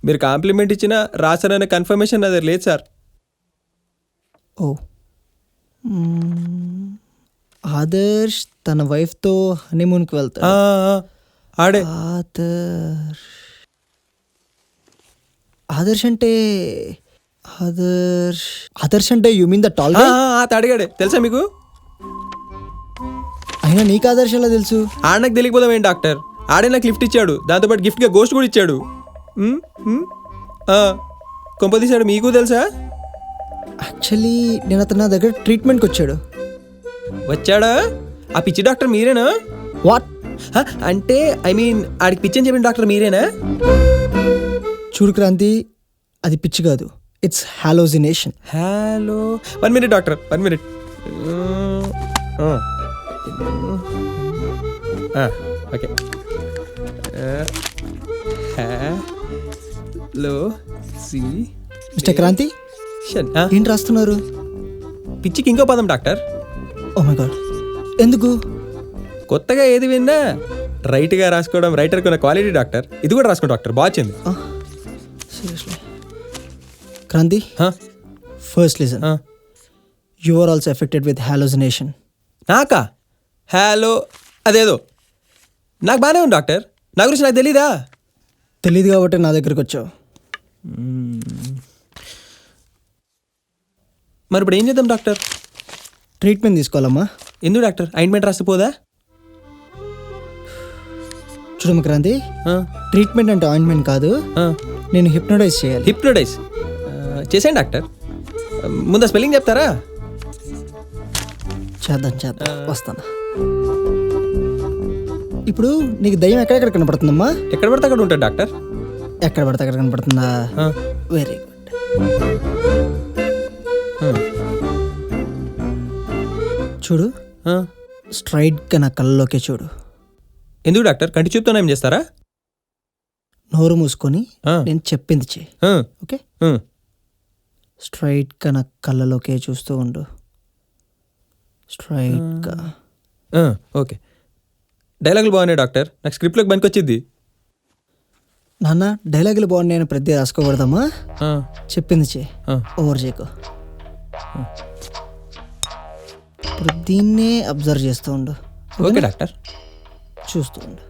మీరు కాంప్లిమెంట్ ఇచ్చిన రాశారనే కన్ఫర్మేషన్ అది లేదు సార్. ఓ ఆదర్శ్ తన వైఫ్తో హనీమూన్కి ఆ, వెళ్తాడు. ఆ, ఆడే ఆదర్శ్ అంటే ఆదర్శ్ అంటే యు మీన్ ద టాల్ ఆ, ఆ, అడిగాడే తెలుసా మీకు? అయినా నీకు ఆదర్శ్ ఎలా తెలుసు? ఆడ నాకు తెలియకపోదాం ఏంటి డాక్టర్, ఆడే నాకు లిఫ్ట్ ఇచ్చాడు, దాంతోపాటు గిఫ్ట్గా గోస్ట్ కూడా ఇచ్చాడు. కొంప తీసాడు, మీకు తెలుసా? యాక్చువల్లీ నేను అతను నా దగ్గర ట్రీట్మెంట్కి వచ్చాడు. వచ్చాడా? ఆ పిచ్చి డాక్టర్ మీరేనా? వాట్? అంటే ఐ మీన్ ఆడికి పిచ్చి అని చెప్పిన డాక్టర్ మీరేనా? చూడు క్రాంతి, అది పిచ్చి కాదు, it's hallucination. Hello 1 minute doctor, 1 minute. Okay. Hello see mister Kranti, ఏంటి రాస్తున్నారు? పిచ్చికి ఇంకో పదం డాక్టర్. ఓ మై గాడ్, ఎందుకు? కొత్తగా ఏది విన్నా రైట్గా రాసుకోవడం రైటర్ కొన్న క్వాలిటీ డాక్టర్. ఇది కూడా రాసుకోండి డాక్టర్, బాగా వచ్చింది. Seriously Kranti, Huh? First listen. You are also affected with hallucination. నాకా? హలో అదేదో నాకు బాగానే ఉంది డాక్టర్, నా గురించి నాకు తెలీదా? తెలియదు కాబట్టి నా దగ్గరికి వచ్చావు. మరి ఇప్పుడు ఏం చేద్దాం డాక్టర్? ట్రీట్మెంట్ తీసుకోవాలమ్మా. ఎందుకు డాక్టర్, ఆయింట్మెంట్ రాసిపోదా? చూడమ్మ క్రాంతి, ట్రీట్మెంట్ అంటే ఆయింట్మెంట్ కాదు, నేను హిప్నోటైజ్ చేయాలి. హిప్నోటైజ్ చేసేయండి డాక్టర్. ముందు స్పెల్లింగ్ చెప్తారా? చేద్దాం, వస్తాను. ఇప్పుడు నీకు దయ్యం ఎక్కడెక్కడ కనపడుతుందమ్మా? ఎక్కడ పడితే అక్కడ ఉంటాడు డాక్టర్. ఎక్కడ పడితే అక్కడ కనపడుతుందా? Very good. చూడు, స్ట్రైట్గా నా కళ్ళలోకే చూడు. ఎందుకు డాక్టర్, కంటి చూపుతోనే ఏం చేస్తారా? నోరు మూసుకొని నేను చెప్పింది చేయి, ఓకే? స్ట్రైట్గా నా కళ్ళలోకే చూస్తూ ఉండు. స్ట్రైట్గా. ఓకే. డైలాగులు బాగున్నాయి డాక్టర్, నాకు స్క్రిప్ట్లోకి పనికి వచ్చింది. నాన్న, డైలాగులు బాగున్నాయని ప్రతి రాసుకోకూడదమ్మా. చెప్పింది చేయి, ఓవర్ చేయకు. ఇప్పుడు దీన్నే అబ్జర్వ్ చేస్తూ ఉండు. Okay doctor. చూస్తూ ఉండు.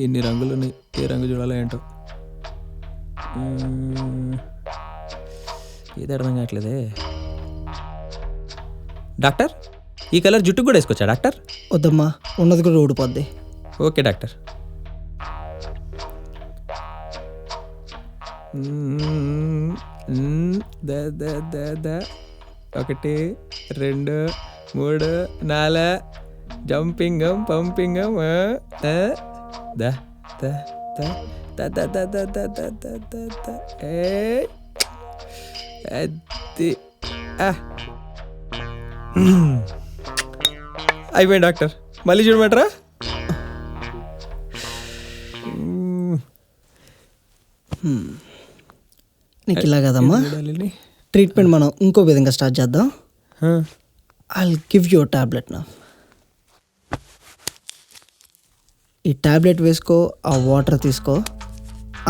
ఎన్ని రంగులు ఉన్నాయి, ఏ రంగు చూడాలో ఏంటో. ఏది అర్థం కావట్లేదే డాక్టర్. ఈ కలర్ జుట్టుకు కూడా వేసుకోవచ్చా డాక్టర్? వద్దమ్మా, ఉన్నది కూడా ఊడిపోద్ది. Okay doctor. ఒకటి 2 3 4 జంపింగ్ పంపింగ్ అయిపోయింది డాక్టర్. మళ్ళీ చూడమంటారా? నీకు ఇలా కదమ్మా, ట్రీట్మెంట్ మనం ఇంకో విధంగా స్టార్ట్ చేద్దాం. ఐల్ గివ్ యూ టాబ్లెట్ నా. ఈ టాబ్లెట్ వేసుకో, ఆ వాటర్ తీసుకో,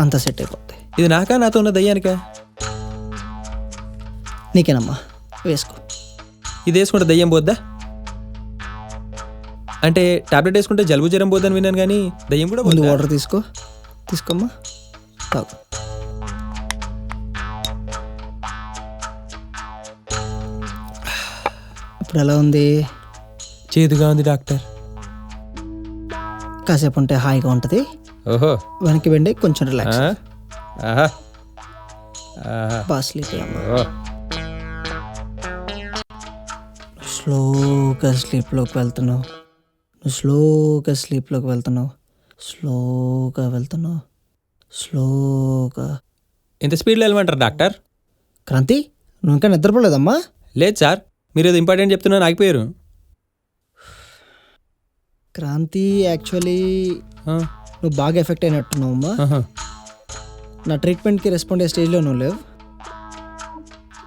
అంత సెట్ అయిపోతాయి. ఇది నాకా నాతో ఉన్న దయ్యానికా? నీకేనమ్మా, వేసుకో. ఇది వేసుకుంటే దయ్యం పోద్దా? అంటే టాబ్లెట్ వేసుకుంటే జలుబు జ్వరం పోద్దని విన్నాను, కానీ దయ్యం కూడా ముందు పోద్దా? వాటర్ తీసుకోమ్మా, తాగు. ఇప్పుడు ఎలా ఉంది? చేదుగా ఉంది డాక్టర్. కాసేపు ఉంటే హాయిగా ఉంటుంది. ఓహో, వెనక్కి వెండి, కొంచెం రిలాక్స్. ఆహా, ఆహా. బాగా స్లీప్ అయ్యమ్మా. ఓ, స్లోగా స్లీప్లోకి వెళ్తున్నావు. నువ్వు స్లోగా స్లీప్లోకి వెళ్తున్నావు. స్లోగా. ఎంత స్పీడ్లో వెళ్ళమంటారు డాక్టర్? క్రాంతి, నువ్వు ఇంకా నిద్రపోలేదమ్మా? లేదు సార్, మీరు ఏదో ఇంపార్టెంట్ చెప్తున్నాను ఆగిపోయారు. క్రాంతి యాక్చువల్లీ నువ్వు బాగా ఎఫెక్ట్ అయినట్టున్నావు అమ్మా. నా ట్రీట్మెంట్కి రెస్పాండ్ అయ్యే స్టేజ్లో నువ్వు లేవు.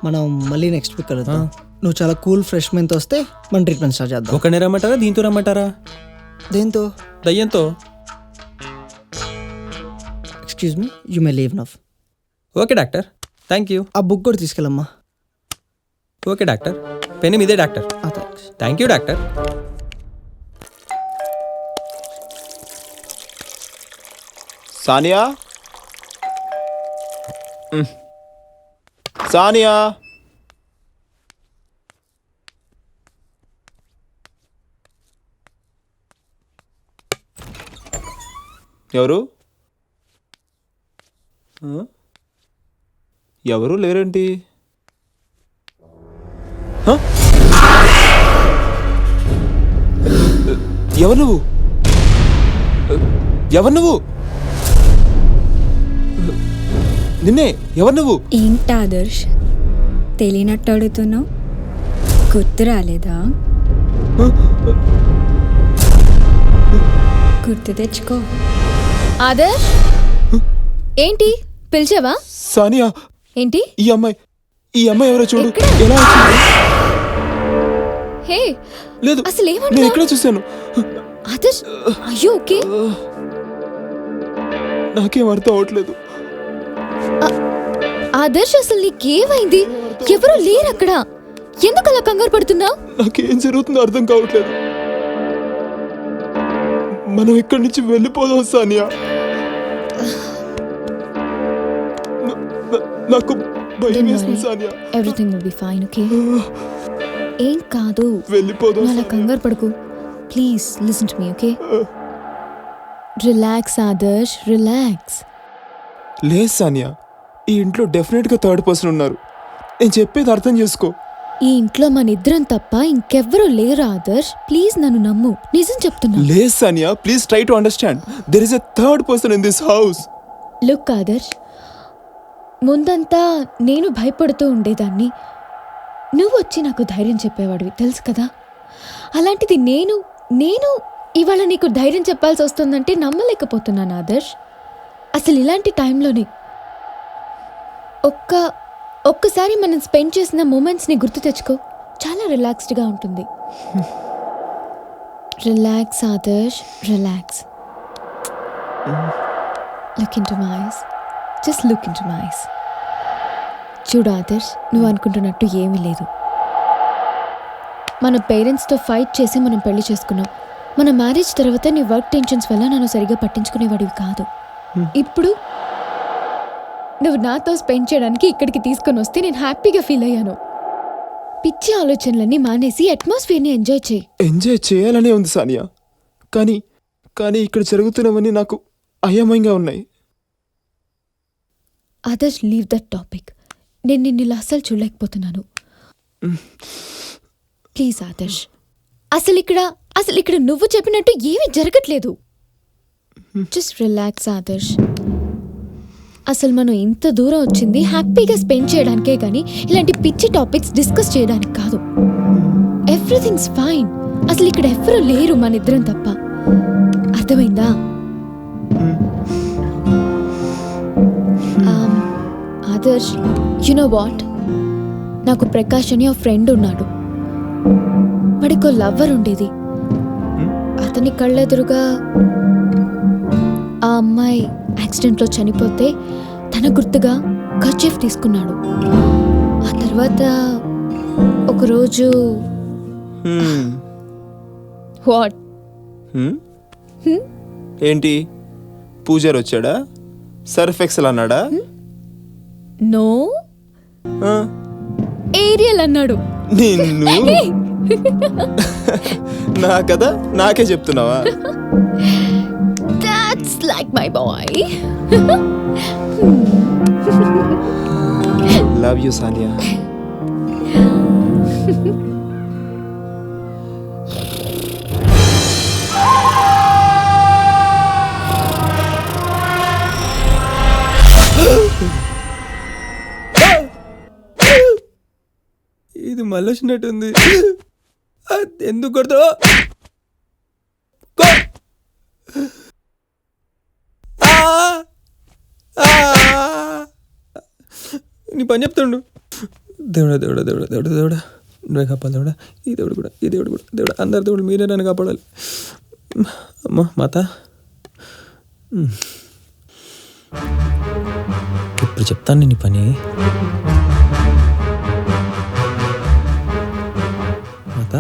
మనం మళ్ళీ నెక్స్ట్ వీక్ కలుద్దాం. నువ్వు చాలా కూల్ ఫ్రెష్ మైండ్తో వస్తే మనం ట్రీట్మెంట్ స్టార్ట్ చేద్దాం. ఒకనే రమ్మంటారా దీంతో రమ్మంటారా? దేంతో? దయ్యంతో. Excuse me, you may leave now. Okay doctor, thank you. ఆ బుక్ కూడా తీసుకెళ్ళమ్మా. ఓకే డాక్టర్, పెన్ మీదే doctor. Thanks. Thank you doctor. Sania, Sania, ఎవరు? ఎవరు లేరేంటి? ఎవరు నువ్వు? ఎవరు నువ్వు? నిన్నే. ఎవరు నువ్వు? ఏంటి ఆదర్శ్ తెలియనట్టు అడుగుతున్నావు? గుర్తు రాలేదా? గుర్తు తెచ్చుకో. ఆదర్శ్, ఏంటి పిలిచావా? సానియా, ఏంటి? ఈ అమ్మాయి ఎవరో చూడు. ఎక్కడ? ఎలా వచ్చింది? హే, లేదు, అసలు నేను ఏమన్నా? ఎక్కడే చూశాను. ఆదర్శ్, అయ్యో ఓకే. నాకేం అర్థం అవట్లేదు. ఆదర్శ్, అసలు నీకేమైంది? ఎవరు లేరు అక్కడ. ఎందుకు అలా కంగారు పడుతున్నావు? నాకేం జరుగుతుందో అర్థం కావట్లేదు. మనం ఇక్కడి నుంచి వెళ్ళిపోదాం సానియా. నాకు భయం వేస్తుంది Sania. Everything will be fine, okay? ఏం కాదు, వెళ్ళిపోదాం. అలా కంగారు పడుకు. Please listen to me, okay? Relax Adarsh, relax. లేదు సానియా, ఈ ఇంట్లో డెఫినెట్ గా థర్డ్ పర్సన్ ఉన్నారు. నేను చెప్పేది అర్థం చేసుకో. ఈ ఇంట్లో మన ఇద్దరం తప్ప ఇంకెవ్వరూ లేరు ఆదర్శ్. ప్లీజ్ నన్ను నమ్ము, నిజం చెప్తున్నా. లేదు Sania, please try to understand. There is a third person in this house. Look Adarsh, ముందంతా నేను భయపడుతూ ఉండేదాన్ని. నువ్వు వచ్చి నాకు ధైర్యం చెప్పేవాడివి, తెలుసు కదా? అలాంటిది నేను ఇవాళ నీకు ధైర్యం చెప్పాల్సి వస్తుందంటే నమ్మలేకపోతున్నాను ఆదర్శ్. అసలు ఇలాంటి టైంలోనే ఒక్కసారి మనం స్పెండ్ చేసిన మూమెంట్స్ని గుర్తు తెచ్చుకో, చాలా రిలాక్స్డ్గా ఉంటుంది. Relax Adarsh, relax. Look in to my eyes, just look in to my eyes. చూడు ఆదర్శ్, నువ్వు అనుకుంటున్నట్టు ఏమీ లేదు. మన పేరెంట్స్తో ఫైట్ చేసి మనం పెళ్లి చేసుకున్నాం. మన మ్యారేజ్ తర్వాత నీ వర్క్ టెన్షన్స్ వల్ల నన్ను సరిగా పట్టించుకునేవాడివి కాదు. ఇప్పుడు నువ్వు నాతో స్పెండ్ చేయడానికి ఇక్కడికి తీసుకొని వస్తే నేను హ్యాపీగా ఫీల్ అయ్యాను. పిచ్చి ఆలోచనలన్నీ మానేసి అట్మాస్ఫియర్ని ఎంజాయ్ చేయి. ఎంజాయ్ చేయాలనే ఉంది సానియా, కానీ ఇక్కడ జరుగుతున్నవన్నీ నాకు అయోమయంగా ఉన్నాయి. Adarsh, leave that topic. నేను నిన్ను ఇలా అస్సలు చూడలేకపోతున్నాను. ప్లీజ్ ఆదర్శ్, అసలు ఇక్కడ నువ్వు చెప్పినట్టు ఏమీ జరగట్లేదు. Just relax Adarsh. అసలు మనం ఇంత దూరం వచ్చింది హ్యాపీగా స్పెండ్ చేయడానికే కానీ ఇలాంటి పిచ్చి టాపిక్స్ డిస్కస్ చేయడానికి కాదు. Everything's fine. అసలు ఇక్కడ ఎవ్వరూ లేరు మన ఇద్దరం తప్ప. అర్థమైందా? ఆదర్శ్, యు నో వాట్, నాకు ప్రకాష్ అని ఒక ఫ్రెండ్ ఉన్నాడు. వాడికో లవ్వర్ ఉండేది. అతని కళ్ళెదురుగా ఆ అమ్మాయి యాక్సిడెంట్లో చనిపోతే తన గుర్తుగా కర్చీఫ్ తీసుకున్నాడు. ఆ తర్వాత ఒకరోజు వాట్ ఏంటి, పూజారి వచ్చాడా? సర్ఫ్ ఎక్సెల్ అన్నాడా? నో, ఏరియల్ అన్నాడు. నిన్ను నా కదా నాకే చెప్తున్నావా? That's like my boy. Love you, Sania. ఇది మళ్ళీ వచ్చినట్టుంది. ఎందుకు కొడతావు? నీ పని చెప్తుండు. దేవుడా దేవుడా దేవుడా దేవుడా దేవుడా నువ్వే కాపాలి దేవుడా. ఈ దేవుడు కూడా దేవుడా అందరి దేవుడు మీరే నన్ను కాపాడాలి. అమ్మా మాత ఇప్పుడు చెప్తాను నీ పని. మాత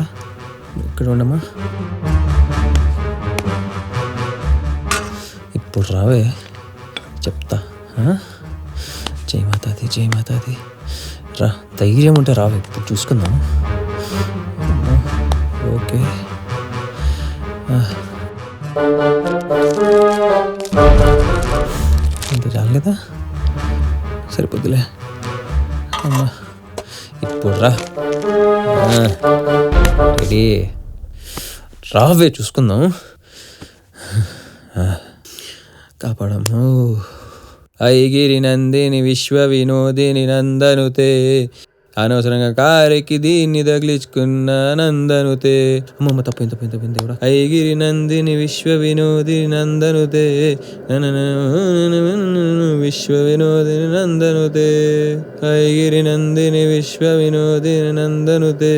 ఇక్కడ ఉండమ్మా. ఇప్పుడు రావే చెప్తా. జై మాతాది రా. ధైర్యం ఉంటే రావే, ఇప్పుడు చూసుకుందాం. ఓకే ఇంత చాలు కదా, సరిపోద్దులే. అమ్మా ఇప్పుడు రా. రెడీ రావే చూసుకుందాం. కాపాడము. ఐగిరి నందిని విశ్వ వినోదిని నందనుతే, అనవసరంగా కారెక్కి దీన్ని తగిలించుకున్న నందనుతే. అమ్మమ్మ తప్పింది దేవుడా. ఐగిరి నందిని విశ్వ వినోదిని నందనుతే, విశ్వ వినోదిని నందనుతే, ఐగిరి నందిని విశ్వ వినోదిని నందనుతే.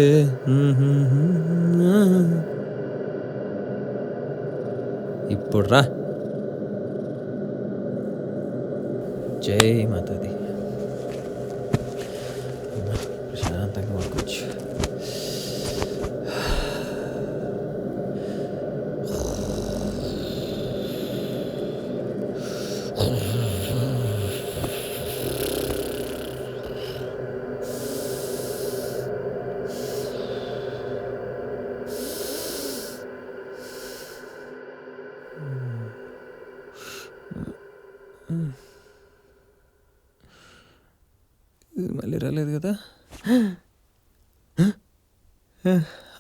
ఇప్పుడు రా. జై మాతాది. ప్రశాంతంగా పడుకోవచ్చు. ఇది మళ్ళీ రాలేదు కదా.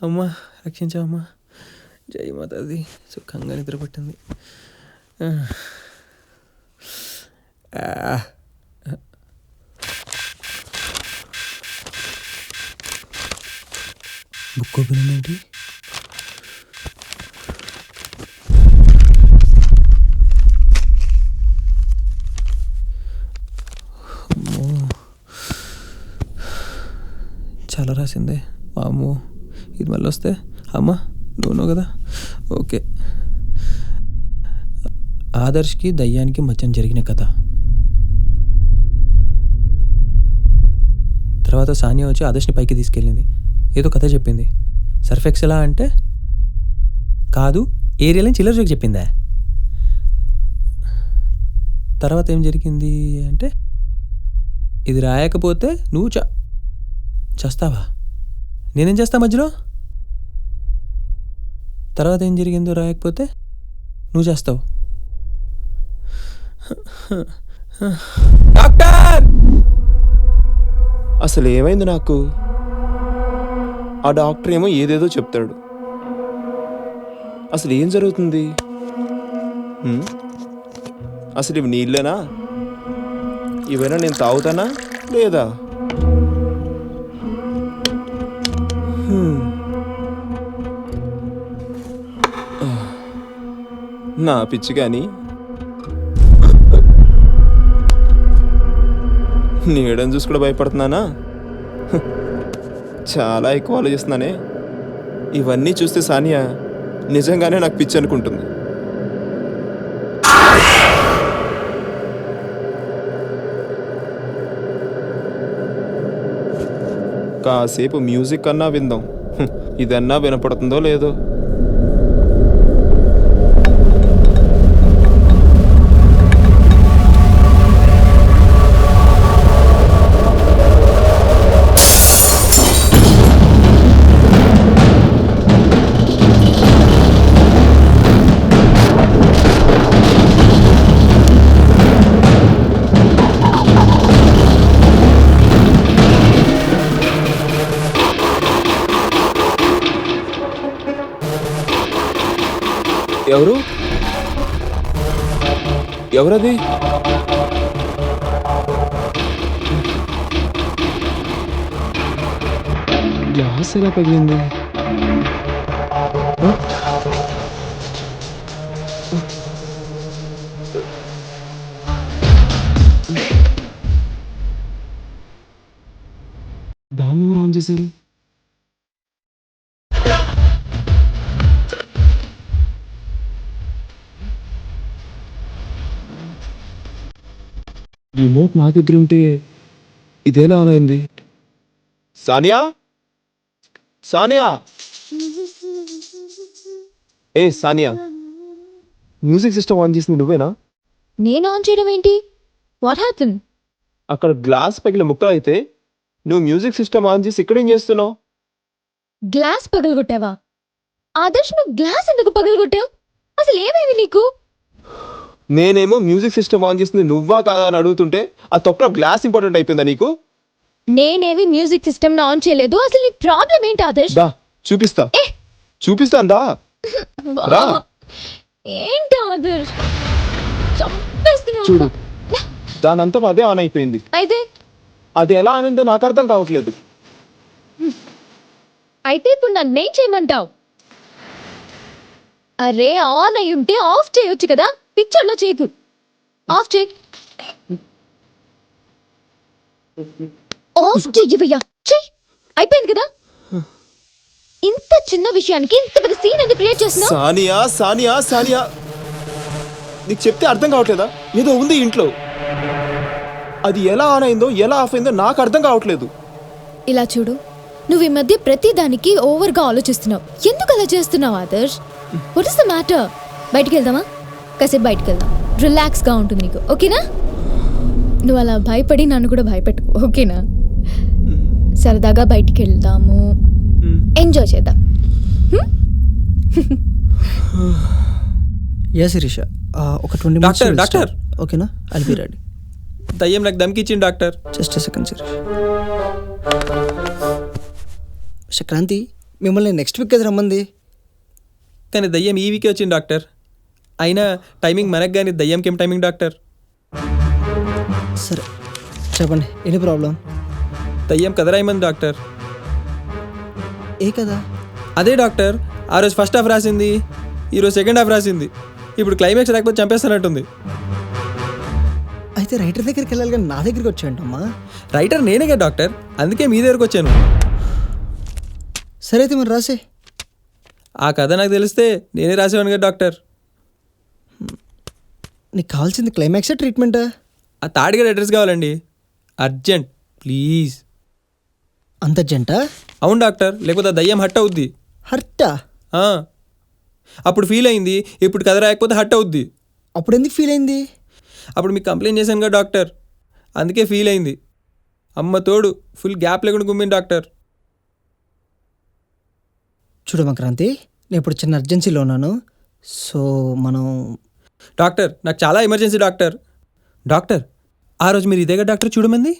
అమ్మా రక్షించావమ్మా. జై మాతాది. సుఖంగా నిద్ర పట్టింది. బుక్ ఓపెన్ ఏంటి? చాలా రాసిందే. అమ్మో ఇది మళ్ళీ వస్తే అమ్మా నువ్వు కదా. ఓకే. ఆదర్శ్కి దయ్యానికి మధ్యన జరిగిన కథ. తర్వాత సానియా వచ్చి ఆదర్శ్ని పైకి తీసుకెళ్ళింది. ఏదో కథ చెప్పింది. సర్ఫెక్స్ ఎలా అంటే కాదు, ఏరియాలని చిల్లర జోక్ చెప్పిందా. తర్వాత ఏం జరిగింది అంటే, ఇది రాయకపోతే నువ్వు చేస్తావా, నేనేం చేస్తా మధ్యలో. తర్వాత ఏం జరిగిందో రాయకపోతే నువ్వు చేస్తావు. డాక్టర్ అసలు ఏమైంది నాకు? ఆ డాక్టర్ ఏమో ఏదేదో చెప్తాడు. అసలు ఏం జరుగుతుంది? అసలు ఇవి నీళ్ళేనా? ఇవైనా నేను తాగుతానా లేదా? నా పిచ్చి కానీ నీడని చూసి కూడా భయపడుతున్నానా? చాలా ఎక్కువ ఆలోచిస్తున్నానే. ఇవన్నీ చూస్తే సానియా నిజంగానే నాకు పిచ్చి అనుకుంటుంది. కాసేపు మ్యూజిక్ అన్నా విందాం. ఇదన్నా వినపడుతుందో లేదో. ఎవరది? గ్లాస్ ఎలా పగిలింది? రిమోట్ నా దగ్గర ఉంటే ఇదేలా అయింది? సానియా, సానియా, ఏ సానియా, మ్యూజిక్ సిస్టమ్ ఆన్ చేసింది నువ్వేనా? నేను ఆన్ చేయడం ఏంటి? What happen? అక్కడ గ్లాస్ పగిలిన ముక్క అయితే నువ్వు మ్యూజిక్ సిస్టమ్ ఆన్ చేసి ఇక్కడేం చేస్తున్నావు? గ్లాస్ పగలగొట్టావా? ఆదర్శ్, నువ్వు గ్లాస్ ఎందుకు పగలగొట్టావు? అసలు ఏమైంది నీకు? నేనేమో మ్యూజిక్ సిస్టమ్ ఆన్ చేసింది నువ్వా కాదా అని అడుగుతుంటే ఆ తొక్క గ్లాస్ ఇంపార్టెంట్ అయిపోయిందా నీకు? నేనేవి మ్యూజిక్ సిస్టమ్ ఆన్ చేయలేదు. అసలు నీ ప్రాబ్లం ఏంటి ఆదర్శ్? దా చూపిస్తా, చూపిస్తాందా రా. ఏంటి ఆదర్శ్? చంపేస్తున్నావు. చూడు, దానంతా అదే ఆన్ అయిపోయింది. అయితే అది ఎలా ఆనందో నాకు అర్థం కావట్లేదు. ఇప్పుడు నన్నేం చేయమంటావు? అరే, ఆన్ అయి ఉంటే ఆఫ్ చేయొచ్చు కదా. పిక్చర్లో చేయకు. ఆఫ్ చేయి. ఆఫ్ చెయ్యవయ్యా, చెయ్యి. అయిపోయింది కదా. ఇంత చిన్న విషయానికి ఇంత పెద్ద సీన్ ఎందుకు క్రియేట్ చేస్తున్నావు? సానియా, సానియా, సానియా, నీకు చెప్తే అర్థం కావట్లేదా? ఏదో ఉంది ఇంట్లో, అది ఎలా ఆన్ అయిందో ఎలా ఆఫ్ అయిందో నాకు అర్థం కావట్లేదు. ఇలా చూడు, నువ్వు ఈ మధ్య ప్రతి దానికి ఓవర్గా ఆలోచిస్తున్నావు. ఎందుకు అలా చేస్తున్నావు Adarsh? What is the matter? బయటికి వెళ్దామా? కాసేపు బయటికి వెళ్దాం, రిలాక్స్గా ఉంటుంది నీకు. ఓకేనా? నువ్వు అలా భయపడి నన్ను కూడా భయపెట్టు. ఓకేనా? సరదాగా బయటికి వెళ్దాము, ఎంజాయ్ చేద్దాం. యా శిరీష, ఒక 20 డాక్టర్, minutes డాక్టర్. ఓకేనా? I'll be ready. దయ్యం నాకు దమ్కిచ్చింది doctor. Just second Shirisha. Kranti, మిమ్మల్ని నెక్స్ట్ వీక్ కదా రమ్మంది. కానీ దయ్యం ఈ వీకే వచ్చింది డాక్టర్. అయినా టైమింగ్ మనకు కానీ దయ్యంకి ఏం టైమింగ్ డాక్టర్? సరే చెప్పండి, ఎనీ ప్రాబ్లం? దయ్యం కదరాయమంది డాక్టర్. ఏ కదా? అదే డాక్టర్, ఆ రోజు ఫస్ట్ హాఫ్ రాసింది, ఈరోజు సెకండ్ హాఫ్ రాసింది. ఇప్పుడు క్లైమాక్స్ రాకపోతే చంపేస్తానంటుంది. అయితే రైటర్ దగ్గరికి వెళ్ళాలి కానీ నా దగ్గరికి వచ్చాయంటమ్మా. రైటర్ నేనేగా డాక్టర్, అందుకే మీ దగ్గరకు వచ్చాను. సరే అయితే మరి రాసే. ఆ కథ నాకు తెలిస్తే నేనే రాసేవాను కదా డాక్టర్. నీకు కావాల్సింది క్లైమాక్సా ట్రీట్మెంటా? ఆ తాడిగడ అడ్రస్ కావాలండి, అర్జెంట్ ప్లీజ్. అంత జంటా? అవును డాక్టర్, లేకపోతే ఆ దయ్యం హట్ అవుద్ది. హర్టా? ఆ, అప్పుడు ఫీల్ అయింది, ఇప్పుడు కథ రాయకపోతే హట్ అవుద్ది. అప్పుడు ఎందుకు ఫీల్ అయింది? అప్పుడు మీకు కంప్లైంట్ చేశాను కదా డాక్టర్, అందుకే ఫీల్ అయింది. అమ్మ తోడు ఫుల్ గ్యాప్ లేకుండా గుమ్మింది డాక్టర్. చూడమ్మా క్రాంతి, నేను ఇప్పుడు చిన్న అర్జెన్సీలో ఉన్నాను. సో మనం డాక్టర్ నాకు చాలా ఎమర్జెన్సీ డాక్టర్. డాక్టర్ ఆ రోజు మీరు ఇదేగా డాక్టర్ చూడమంది?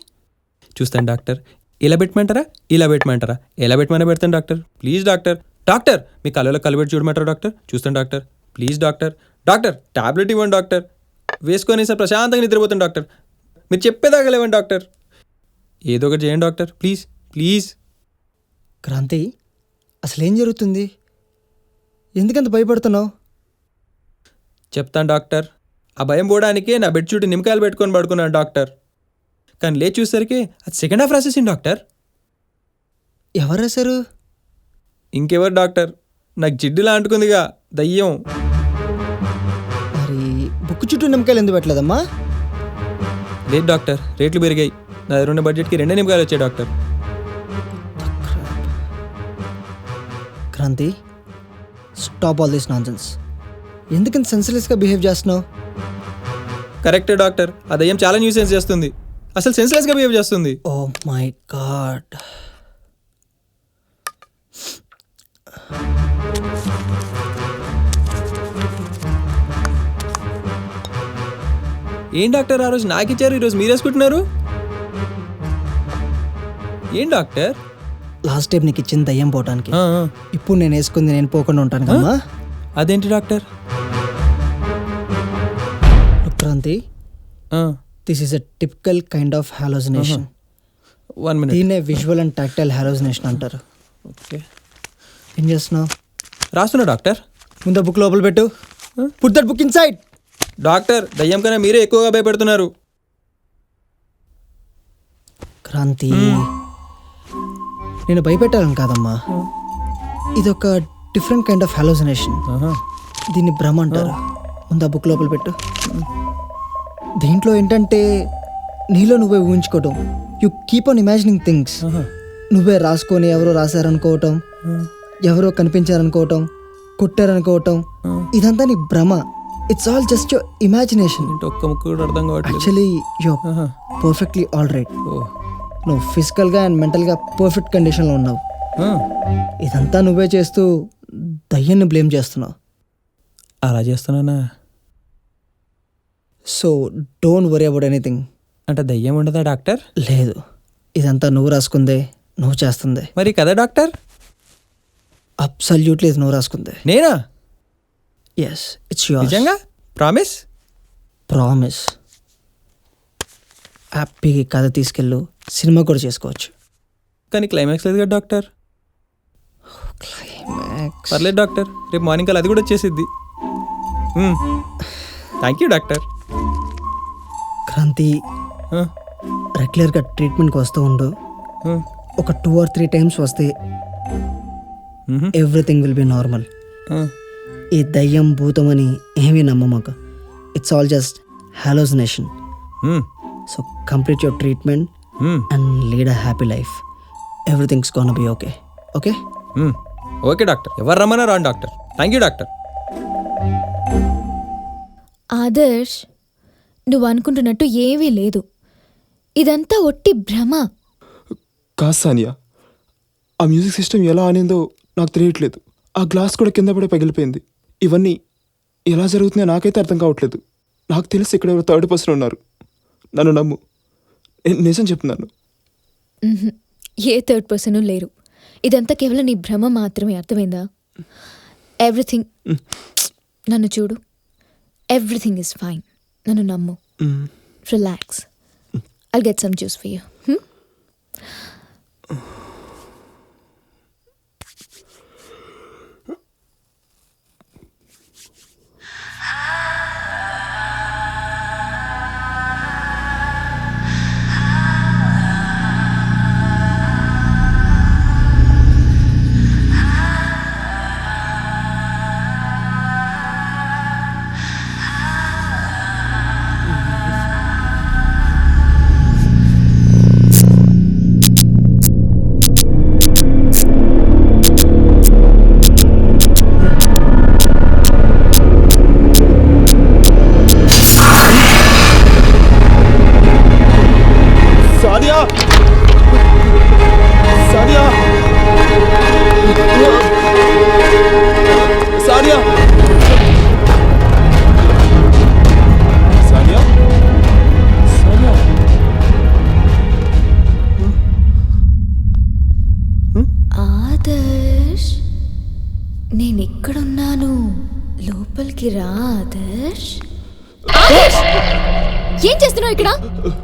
చూస్తాను డాక్టర్. ఇలా పెట్టమంటారా ఇలా పెట్టమంటారా? ఎలా పెట్టమని పెడతాను డాక్టర్. Please doctor. డాక్టర్ మీ కళ్ళలో కలబెట్టి చూడమంటారా డాక్టర్? చూస్తాను doctor. Please doctor. Doctor tablet ఇవ్వండి డాక్టర్, వేసుకొని సార్ ప్రశాంతంగా నిద్రపోతాను డాక్టర్. మీరు చెప్పేదాకా లేవండి డాక్టర్. ఏదో ఒకటి చేయండి డాక్టర్, ప్లీజ్ ప్లీజ్. క్రాంతి, అసలు ఏం జరుగుతుంది? ఎందుకంత భయపడుతున్నావు? చెప్తాను డాక్టర్. ఆ భయం పోవడానికే నా బెడ్ చుట్టూ నిమ్మకాయలు పెట్టుకొని పడుకున్నాను డాక్టర్. కానీ లేచి చూసేసరికి అది సెకండ్ హాఫ్ రాసేసింది డాక్టర్. ఎవరు రాశారు? ఇంకెవరు డాక్టర్, నాకు జిడ్డులా అంటుకుందిగా దయ్యం. మరి బుక్ చుట్టూ నిమ్మకాయలు ఎందుకు పెట్టలేదమ్మా? లేదు డాక్టర్, రేట్లు పెరిగాయి. నా దగ్గర ఉన్న బడ్జెట్కి 2 నిమ్మకాయలు వచ్చాయి doctor. Kranti, stop all this nonsense. ఎందుకంత సెన్స్లెస్గా బిహేవ్ చేస్తున్నావు? కరెక్టే డాక్టర్, ఆ దయ్యం చాలా న్యూసెన్స్ చేస్తుంది, అసలు సెన్స్లెస్గా బిహేవ్ చేస్తుంది. Oh my god. ఏం డాక్టర్ ఆ రోజు నాకు ఇచ్చారు, ఈరోజు మీరు వేసుకుంటున్నారు? ఏం డాక్టర్? లాస్ట్ టైం నీకు ఇచ్చిన దయ్యం పోవటానికి ఆ, ఆ. ఇప్పుడు నేను వేసుకుంది నేను పోకుండా ఉంటాను కమ్మా. అదేంటి doctor? Kranti, this is a typical kind of hallucination. 1 minute. దీన్నే విజువల్ అండ్ టాక్టైల్ హాలోజినేషన్ అంటారు. ఓకే, ఏం చేస్తున్నావు? రాస్తున్నా డాక్టర్. ముందు బుక్ లోపల పెట్టు. Put that book inside. Doctor దయ్యం కన్నా మీరే ఎక్కువగా భయపెడుతున్నారు. క్రాంతి, నేను భయపెట్టాలని కాదమ్మా, ఇదొక డిఫరెంట్ కైండ్ ఆఫ్ హాలోజినేషన్. దీన్ని భ్రమ అంటారు. ముందు ఆ బుక్ లోపల పెట్టు. దీంట్లో ఏంటంటే నీలో నువ్వే ఊహించుకోవటం. You keep on imagining things. నువ్వే రాసుకొని ఎవరో రాశారనుకోవటం, ఎవరో కనిపించారనుకోవటం, కొట్టారనుకోవటం, ఇదంతా నీ భ్రమ. It's all just your imagination. ఏంటి ఒక్క ముక్క కూడా అర్థం కావట్లేదు. Actually you perfectly all right. నువ్వు ఫిజికల్గా అండ్ మెంటల్గా పర్ఫెక్ట్ కండిషన్లో ఉన్నావు. ఇదంతా నువ్వే చేస్తూ దయ్యాన్ని బ్లేమ్ చేస్తున్నావు. అలా చేస్తున్నానా? So don't worry about anything. అంటే దయ్యం ఉండదా డాక్టర్? లేదు, ఇదంతా నువ్వు రాసుకుందే, నువ్వు చేస్తుందే. మరి కదా డాక్టర్? అబ్సల్యూట్లీ ఇది నువ్వు రాసుకుందే. నేనా? Yes, it's yours. నిజంగా? ప్రామిస్? ప్రామిస్. హ్యాపీగా ఈ కథ తీసుకెళ్ళు, సినిమా కూడా చేసుకోవచ్చు. కానీ క్లైమాక్స్ లేదు కదా డాక్టర్. పర్లేదు డాక్టర్, రేపు మార్నింగ్ కల్లా అది కూడా వచ్చేసిద్ది. Thank you doctor. క్రాంతి, రెగ్యులర్గా ట్రీట్మెంట్కి వస్తూ ఉండు. ఒక 2 or 3 times వస్తే ఎవ్రీథింగ్ విల్ బి నార్మల్. ఈ దయ్యం భూతం అని ఏమీ నమ్మమాక. It's all just hallucination. So complete your treatment and lead a happy life. Everything's gonna be okay. Okay? Okay doctor, ఎవరు రమ్మన్నా రాను doctor. Thank you doctor. Adarsh, నువ్వు అనుకుంటున్నట్టు ఏమీ లేదు. ఇదంతా ఒట్టి భ్రమ. కాదు సానియా, ఆ మ్యూజిక్ సిస్టమ్ ఎలా ఆనిందో నాకు తెలియట్లేదు. ఆ గ్లాస్ కూడా కింద పడి పగిలిపోయింది. ఇవన్నీ ఎలా జరుగుతున్నాయో నాకైతే అర్థం కావట్లేదు. నాకు తెలిసి ఇక్కడ ఎవరు థర్డ్ పర్సన్ ఉన్నారు. నన్ను నమ్ము, నేను నిజం చెప్తున్నాను. ఏ థర్డ్ పర్సన్ లేరు. ఇదంతా కేవలం నీ భ్రమ మాత్రమే. అర్థమైందా? ఎవ్రీథింగ్, నన్ను చూడు, ఎవ్రీథింగ్ ఇస్ ఫైన్. నన్ను నమ్ము. Relax. I'll get some juice for you. Sania! Sania! Sania! Sania! Sania! Adarsh, నేను ఇక్కడున్నాను, లోపలికి రా. ఆదర్శ్, ఆదర్శ్, ఏం చేస్తున్నావు ఇక్కడ?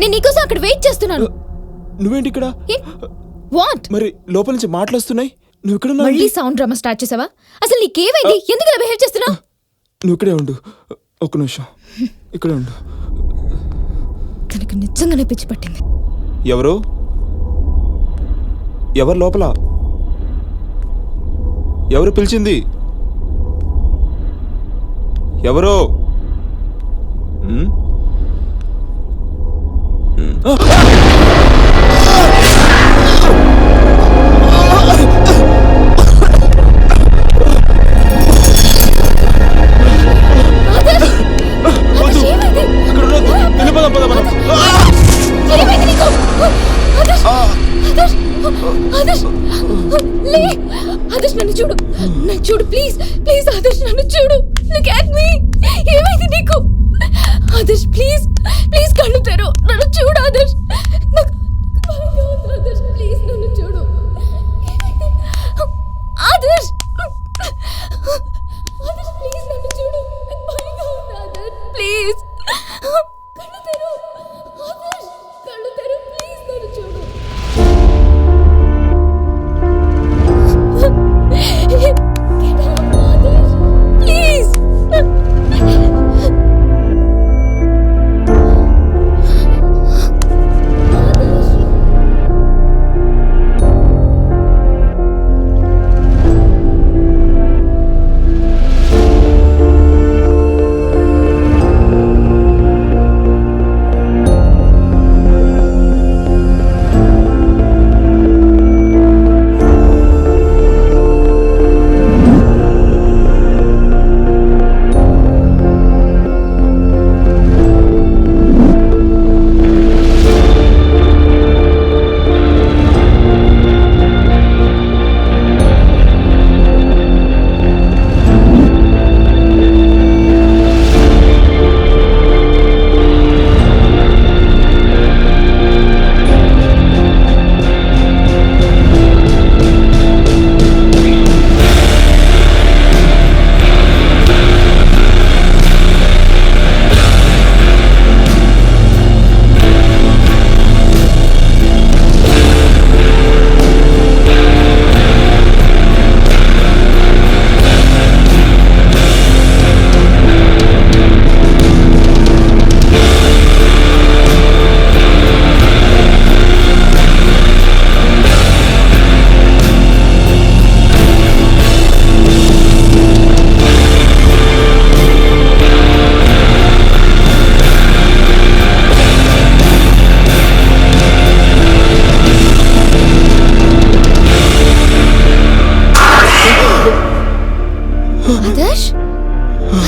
నేను నీకోసం అక్కడ వెయిట్ చేస్తున్నాను. నువ్వేంటి ఇక్కడ? వాట్? మరి లోపల నుంచి మాటలు వస్తున్నాయి. నువ్వు ఇక్కడ మళ్ళీ సౌండ్ డ్రామా స్టార్ట్ చేసావా? అసలు నీకేమైంది? ఎందుకు ఇలా బిహేవ్ చేస్తున్నావు? నువ్వు ఇక్కడే ఉండు, ఒక్క నిమిషం ఇక్కడే ఉండు. తనకు నిజంగానే పిచ్చి పట్టింది. ఎవరు లోపల? ఎవరు పిలిచింది? ఎవరో? ఆదర్శ్, నన్ను చూడు, నన్ను చూడు, ప్లీజ్ ప్లీజ్. ఆదర్శ్, నన్ను చూడు. Look at me. ఏమైంది నీకు? ఆదర్శ్, ప్లీజ్ ప్లీజ్ కళ్ళు తెరు, నన్ను చూడు. Adarsh,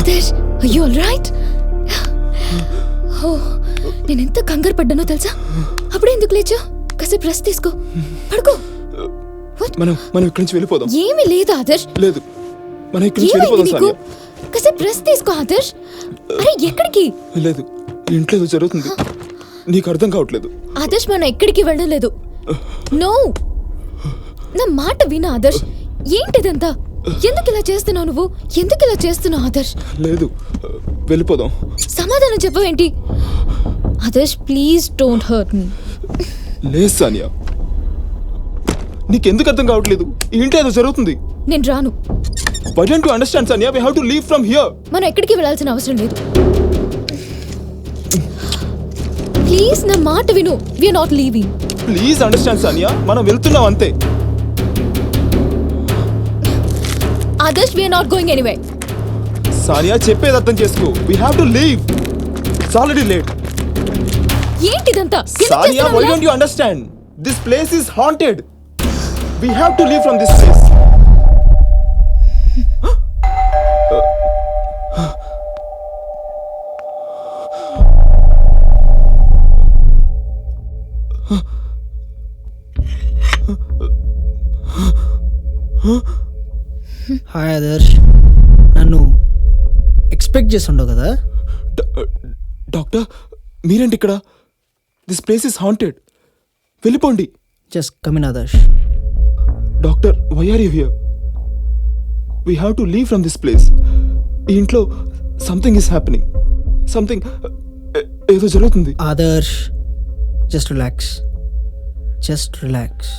Adarsh you all right? ఓ నేను ఎంత కంగారు పడ్డానో తెలుసా? అప్పుడే ఎందుకు లేచా? కాసేపు రెస్ట్ తీసుకో, పడుకో. మనం ఇక్కడి నుంచి వెళ్ళిపోదాం. ఏమీ లేదు ఆదర్శ్. లేదు, మనం ఇక్కడి నుంచి ఏమైంది వెళ్ళిపోదాం నీకు? సానియా. కాసేపు రెస్ట్ తీసుకో ఆదర్శ్. అరే ఎక్కడికి? లేదు, ఇంట్లో ఏదో జరుగుతుంది, నీకు అర్థం కావట్లేదు. ఆదర్శ్ మనం ఎక్కడికి వెళ్ళలేదు. నో, నా మాట విన ఆదర్శ్. ఏంటిదంతా? ఎందుకు ఇలా చేస్తున్నావు నువ్వు? ఎందుకు ఇలా చేస్తున్నావు ఆదర్శ్? లేదు, వెళ్ళిపోదాం. సమాధానం చెప్పవేంటి Adarsh? Please don't hurt me. లేదు సానియా, నీకెందుకు అర్థం కావట్లేదు? ఈ ఇంట్లో ఏదో జరుగుతుంది. నేను రాను. Why don't you understand, Sanya? We have to leave from here. మనం ఎక్కడికి వెళ్ళాల్సిన అవసరం లేదు. ప్లీజ్ నా మాట విను. We are not leaving. Please understand, Sanya. మనం వెళ్తున్నాం అంతే. Adarsh we are not going anywhere. Sanya, చెప్పేది అర్థం చేసుకో. We have to leave. It's already late. ఏంటిదంతా? ఎందుకు Sanya, చేస్తున్నావు why ఇలా? don't you understand? This place is haunted. We have to leave from this place. Hi Adarsh, నన్ను ఎక్స్పెక్ట్ చేస్తుండవు కదా? డాక్టర్, మీరేంటి ఇక్కడ? This place is haunted. వెళ్ళిపోండి. Just come in Adarsh. Doctor, why are you here? We have to leave from this place. ఈ ఇంట్లో something is happening. Something ఏదో జరుగుతుంది. Adarsh, just relax. Just relax.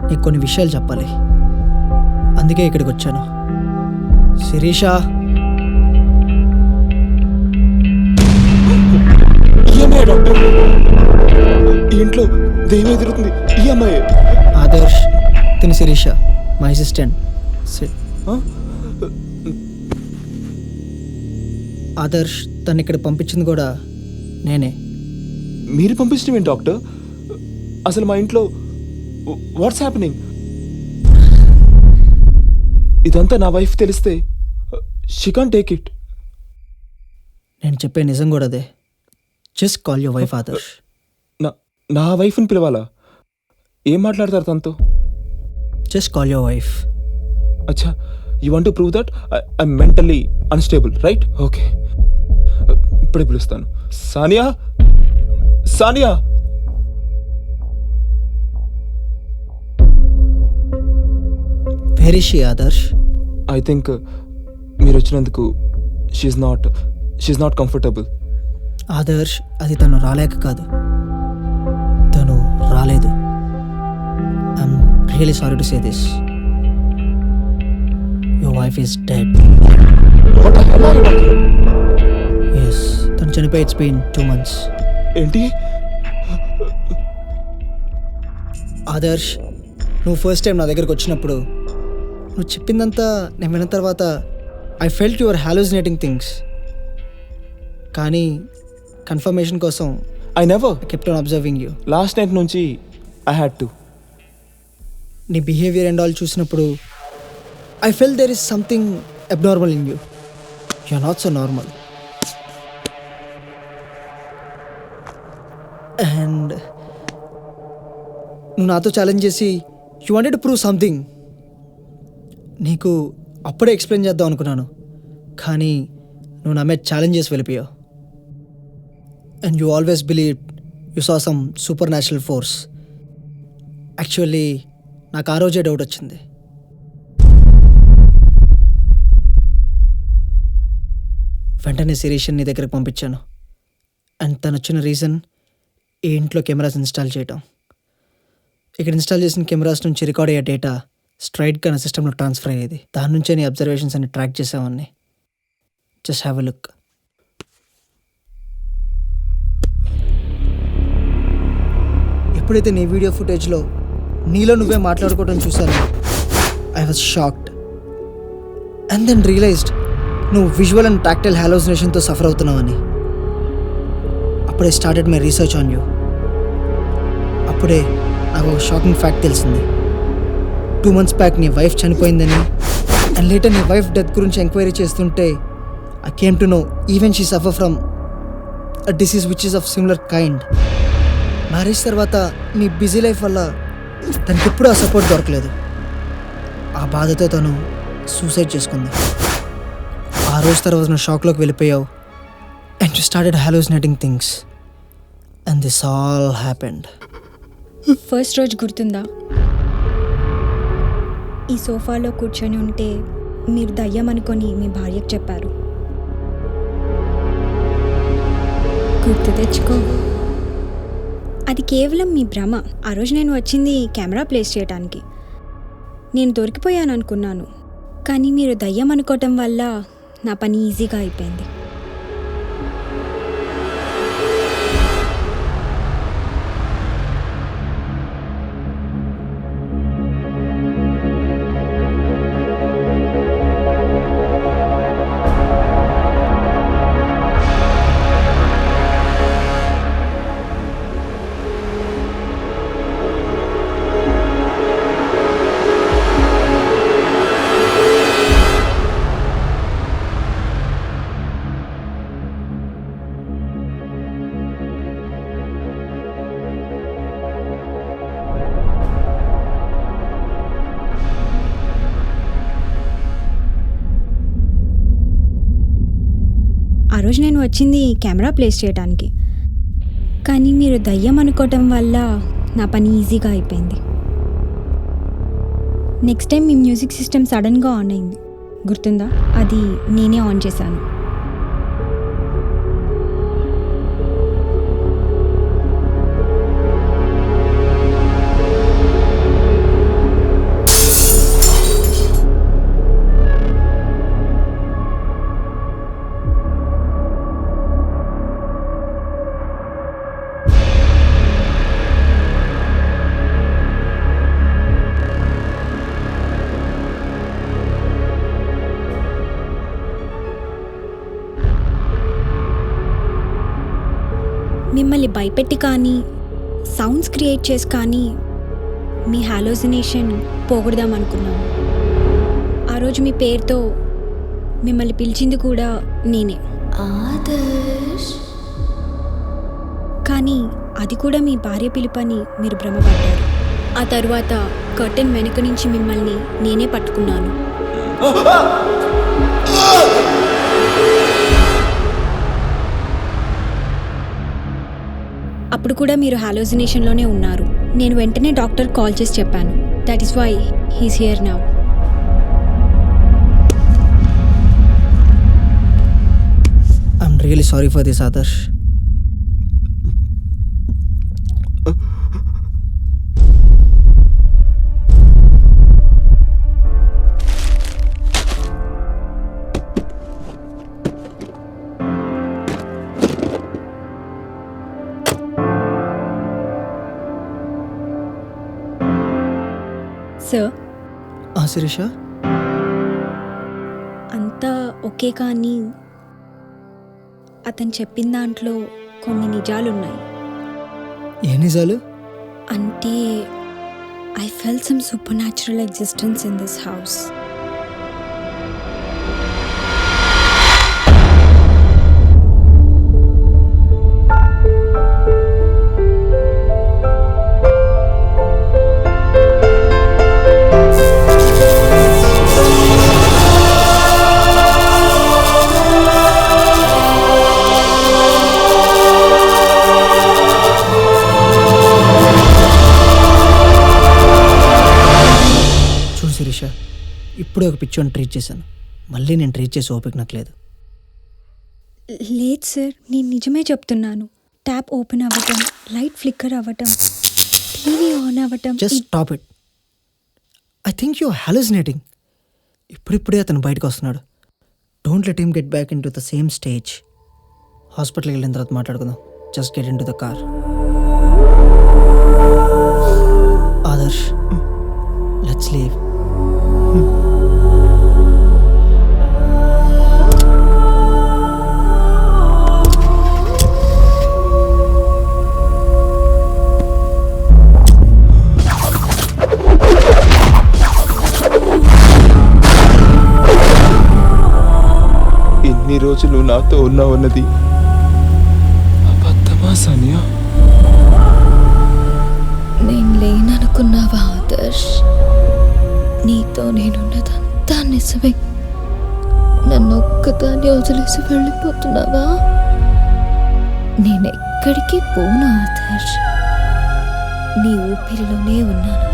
నీకు కొన్ని విషయాలు చెప్పాలి, అందుకే ఇక్కడికి వచ్చాను. శిరీష, ఈ అమ్మాయి డాక్టర్. ఈ ఇంట్లో దేమే జరుగుతుంది. ఈ అమ్మాయి. ఆదర్శ్, తిని శిరీష, మై అసిస్టెంట్. ఆదర్శ్, తను ఇక్కడ పంపించింది కూడా నేనే. మీరు పంపించడం ఏంటి డాక్టర్? అసలు మా ఇంట్లో వాట్స్ హ్యాపెనింగ్? ఇదంతా నా వైఫ్ తెలిస్తే షీ కాంట్ టేక్ ఇట్. నేను చెప్పే నిజం కూడా అదే. Just call your wife Adarsh. నా వైఫ్ని పిలవాలా? ఏం మాట్లాడతారు తనతో? Just call your wife. అచ్చా, you want to prove that I mentally unstable, right? Okay, ఇప్పుడే పిలుస్తాను. Sania, Sania. Very she Adarsh. I think మీరు వచ్చినందుకు షీఈ్ నాట్ కంఫర్టబుల్. ఆదర్శ్, అది తను రాలేక కాదు, తను రాలేదు. I'm really sorry to say this. Your wife is dead. Yes, తను చనిపోయి ఇట్స్ బీన్ 2 months. ఏంటి? ఆదర్శ్, నువ్వు ఫస్ట్ టైం నా దగ్గరకు వచ్చినప్పుడు నువ్వు చెప్పిందంతా నేను విన్న తర్వాత I felt your hallucinating things. కానీ కన్ఫర్మేషన్ కోసం I never kept on observing you. Last night నుంచి ఐ హ్యాడ్ టు. నీ బిహేవియర్ అండ్ ఆల్ చూసినప్పుడు I felt there is something abnormal in you. You are not so normal. And నువ్వు నాతో challenge చేసి you wanted to prove something. నీకు అప్పుడే explain చేద్దాం అనుకున్నాను, కానీ నువ్వు నా మీద ఛాలెంజ్ చేసి వెళ్ళిపోయావు. And you always believe you saw some super natural force. Actually నాకు ఆ రోజే డౌట్ వచ్చింది. వెంటనే శిరీషన్ నీ దగ్గరికి పంపించాను. అండ్ తను వచ్చిన రీజన్ ఈ ఇంట్లో కెమెరాస్ ఇన్స్టాల్ చేయటం. ఇక్కడ ఇన్స్టాల్ చేసిన కెమెరాస్ నుంచి రికార్డ్ అయ్యే డేటా స్ట్రైట్గా నా సిస్టంలో ట్రాన్స్ఫర్ అయ్యేది. దాని నుంచే నీ అబ్జర్వేషన్స్ అన్ని ట్రాక్ చేసామని. Just have a look. ఎప్పుడైతే నీ వీడియో ఫుటేజ్లో నీలో నువ్వే మాట్లాడుకోవడం చూశాను, I was shocked. And then realised నువ్వు విజువల్ అండ్ టాక్టైల్ హాలోసినేషన్తో సఫర్ అవుతున్నావని. అప్పుడే started my research on you. అప్పుడే నాకు ఒక షాకింగ్ ఫ్యాక్ట్ తెలిసింది. 2 months బ్యాక్ నీ వైఫ్ చనిపోయిందని, అండ్ లేటర్ నీ వైఫ్ డెత్ గురించి ఎంక్వైరీ చేస్తుంటే I came to know even she suffer from a disease which is of similar kind. Marriage తర్వాత మీ బిజీ లైఫ్ వల్ల తనకి ఎప్పుడూ ఆ సపోర్ట్ దొరకలేదు. ఆ బాధతో తను సూసైడ్ చేసుకుంది. ఆ రోజు తర్వాత నువ్వు షాక్లోకి వెళ్ళిపోయావు. And you started hallucinating things and this all happened. First రోజు గుర్తుందా? ఈ సోఫాలో కూర్చొని ఉంటే మీరు దయ్యం అనుకొని మీ భార్యకు చెప్పారు. గుర్తు తెచ్చుకో. అది కేవలం మీ భ్రమ. ఆ రోజు నేను వచ్చింది కెమెరా ప్లేస్ చేయడానికి. నేను దొరికిపోయాను అనుకున్నాను, కానీ మీరు దయ్యం అనుకోవటం వల్ల నా పని ఈజీగా అయిపోయింది. ఆ రోజు నేను వచ్చింది కెమెరా ప్లేస్ చేయడానికి, కానీ మీరు దయ్యం అనుకోవటం వల్ల నా పని ఈజీగా అయిపోయింది. నెక్స్ట్ టైం మీ మ్యూజిక్ సిస్టమ్ సడన్గా ఆన్ అయింది, గుర్తుందా? అది నేనే ఆన్ చేశాను. మిమ్మల్ని భయపెట్టి కానీ సౌండ్స్ క్రియేట్ చేసి కానీ మీ హాలోసినేషన్ పోగొడదామనుకున్నాను. ఆ రోజు మీ పేరుతో మిమ్మల్ని పిలిచింది కూడా నేనే. ఆదర్శ్. కానీ అది కూడా మీ భార్య పిలుపని మీరు భ్రమపడ్డారు. ఆ తర్వాత కర్టెన్ వెనుక నుంచి మిమ్మల్ని నేనే పట్టుకున్నాను. అప్పుడు కూడా మీరు హాలోసినేషన్లోనే ఉన్నారు. నేను వెంటనే డాక్టర్ కాల్ చేసి చెప్పాను. That is why he's here now. I'm really sorry for this Adarsh. Sir, Shirisha, అంతా ఓకే, కానీ అతను చెప్పిన దాంట్లో కొన్ని నిజాలున్నాయి. ఏ నిజాలు? అంటే I felt some supernatural existence in this house. Shirisha, ఇప్పుడే ఒక పిచ్చోని ట్రీట్ చేశాను. మళ్ళీ నేను ట్రీట్ చేసే ఓపిక నాకు లేదు. లేదు సార్, నేను నిజమే చెప్తున్నాను. ట్యాప్ ఓపెన్ అవ్వటం, లైట్ ఫ్లిక్కర్ అవ్వటం, టీవీ ఆన్ అవ్వటం. Just stop it. I think you hallucinating. ఇప్పుడిప్పుడే అతను బయటకు వస్తున్నాడు. Don't let him get back in to the same stage. హాస్పిటల్కి వెళ్ళిన తర్వాత మాట్లాడుకుందాం. Just get in to the car. Adarsh, let's leave. ఎన్ని ఇన్ని రోజులు నాతో ఉన్నావన్నది అబద్ధమా సానియా? నేను లేననుకున్నావా ఆదర్శ్? నీతో నేనున్నదంతా నిజమే. నన్ను ఒక్కదాన్ని వదిలేసి వెళ్ళిపోతున్నావా? నేనెక్కడికి పోను ఆదర్శ్, నీ ఊపిరిలోనే ఉన్నాను.